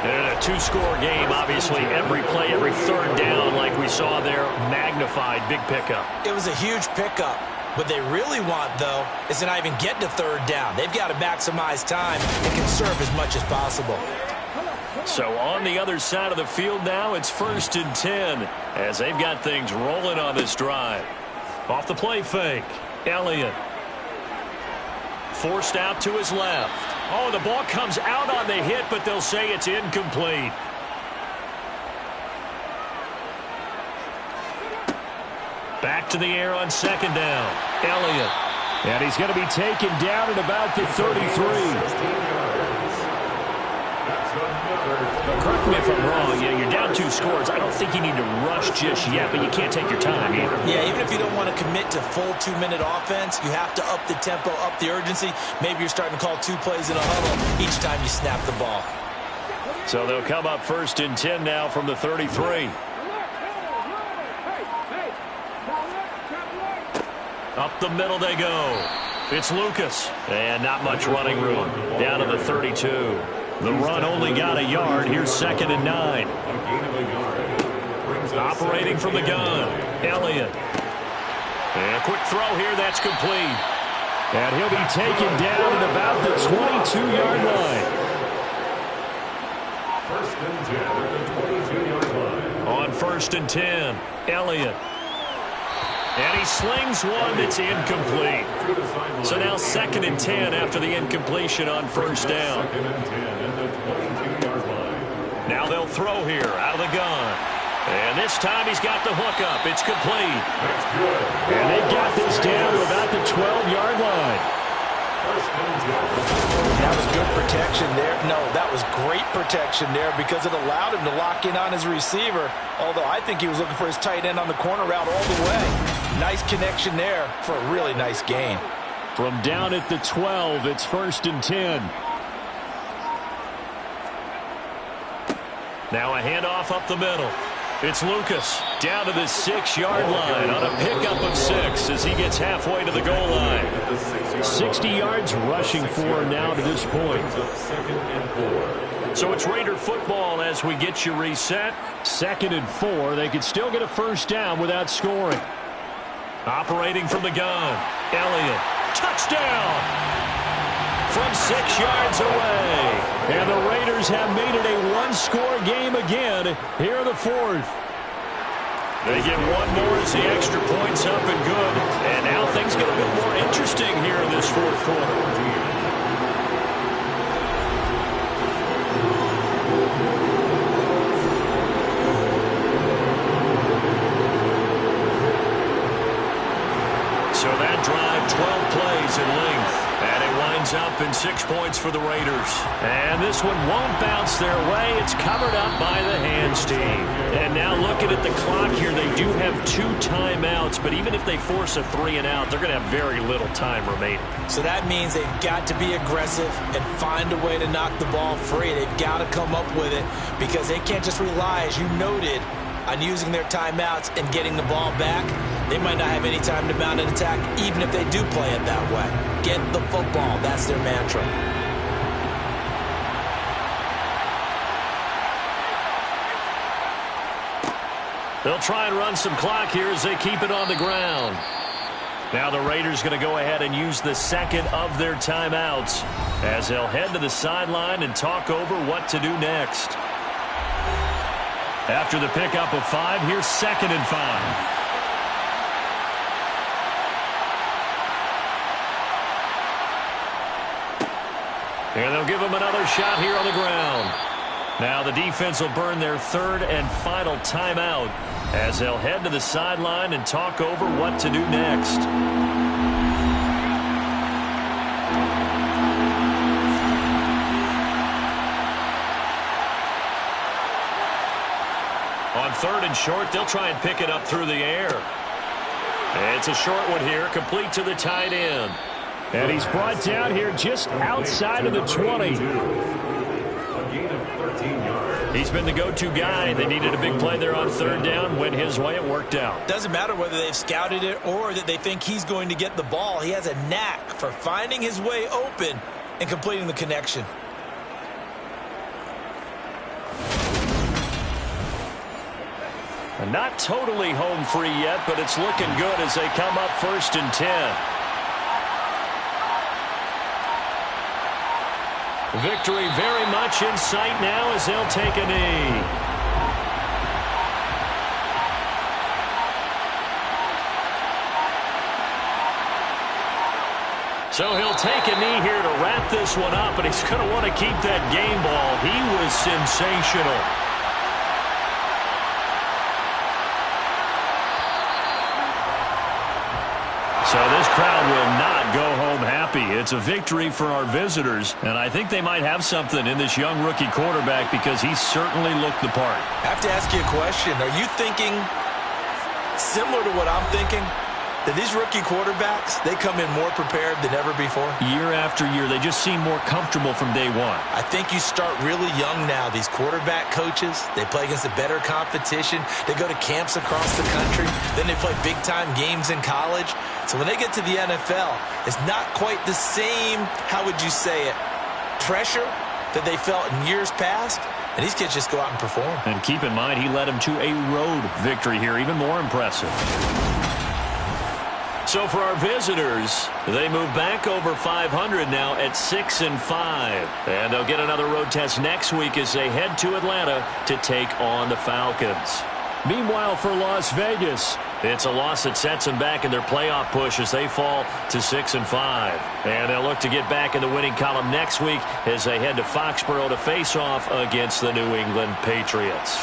And a two-score game, obviously, every play, every third down, like we saw there, magnified, big pickup. It was a huge pickup. What they really want, though, is to not even get to third down. They've got to maximize time and conserve as much as possible. So on the other side of the field now, it's 1st and 10 as they've got things rolling on this drive. Off the play fake, Elliott. Forced out to his left. Oh, the ball comes out on the hit, but they'll say it's incomplete. Back to the air on second down. Elliott. And he's going to be taken down at about the 33. Correct me if I'm wrong. You're down 2 scores. I don't think you need to rush just yet, but you can't take your time either. Yeah, even if you don't want to commit to full 2-minute offense, you have to up the tempo, up the urgency. Maybe you're starting to call 2 plays in a huddle each time you snap the ball. So they'll come up 1st and 10 now from the 33. Up the middle they go. It's Lucas. And not much running room. Down to the 32. The run only got a yard. Here's 2nd and 9. Operating from the gun. Elliott. And a quick throw here. That's complete. And he'll be taken down at about the 22-yard line. 1st and 10 at the 22-yard line. On 1st and 10, Elliott. And he slings one that's incomplete. So now 2nd and 10 after the incompletion on 1st down. 2nd and 10 at the 22-yard line. Now they'll throw here out of the gun. And this time he's got the hookup. It's complete. That's good. And they've got this down to about the 12-yard line. That was good protection there. No, that was great protection there because it allowed him to lock in on his receiver. Although I think he was looking for his tight end on the corner route all the way. Nice connection there for a really nice gain. From down at the 12, it's 1st and 10. Now a handoff up the middle. It's Lucas down to the 6-yard line on a pickup of 6 as he gets halfway to the goal line. 60 yards rushing for now to this point. So it's Raider football as we get you reset. 2nd and 4. They could still get a first down without scoring. Operating from the gun. Elliott. Touchdown! From 6 yards away. And the Raiders have made it a one-score game again here in the 4th. They get one more as the extra point's up and good. And now things get a bit more interesting here in this 4th quarter. So that drive, 12 plays in length. And it winds ends up in 6 points for the Raiders. And this one won't bounce their way. It's covered up by the hands team. And now looking at the clock here, they do have 2 timeouts, but even if they force a 3-and-out, they're going to have very little time remaining. So that means they've got to be aggressive and find a way to knock the ball free. They've got to come up with it because they can't just rely, as you noted, on using their timeouts and getting the ball back. They might not have any time to mount an attack, even if they do play it that way. Get the football. That's their mantra. They'll try and run some clock here as they keep it on the ground. Now the Raiders going to go ahead and use the second of their timeouts as they'll head to the sideline and talk over what to do next. After the pickup of 5, here's 2nd and 5. And they'll give them another shot here on the ground. Now the defense will burn their 3rd and final timeout as they'll head to the sideline and talk over what to do next. On 3rd and short, they'll try and pick it up through the air. It's a short one here, complete to the tight end. And he's brought down here just outside of the 20. A gain of 13 yards. He's been the go-to guy. They needed a big play there on 3rd down. Went his way. It worked out. Doesn't matter whether they've scouted it or that they think he's going to get the ball. He has a knack for finding his way open and completing the connection. And not totally home free yet, but it's looking good as they come up 1st and 10. Victory very much in sight now as they'll take a knee. So he'll take a knee here to wrap this one up, and he's going to want to keep that game ball. He was sensational. So this crowd will not go home happy. It's a victory for our visitors, and I think they might have something in this young rookie quarterback because he certainly looked the part. I have to ask you a question. Are you thinking similar to what I'm thinking? That these rookie quarterbacks, they come in more prepared than ever before? Year after year, they just seem more comfortable from day one. I think you start really young now. These quarterback coaches, they play against a better competition. They go to camps across the country. Then they play big-time games in college. So when they get to the NFL, it's not quite the same, how would you say it, pressure that they felt in years past. And these kids just go out and perform. And keep in mind, he led them to a road victory here, even more impressive. So for our visitors, they move back over 500 now at 6 and 5. And they'll get another road test next week as they head to Atlanta to take on the Falcons. Meanwhile, for Las Vegas, it's a loss that sets them back in their playoff push as they fall to 6 and 5. And they'll look to get back in the winning column next week as they head to Foxborough to face off against the New England Patriots.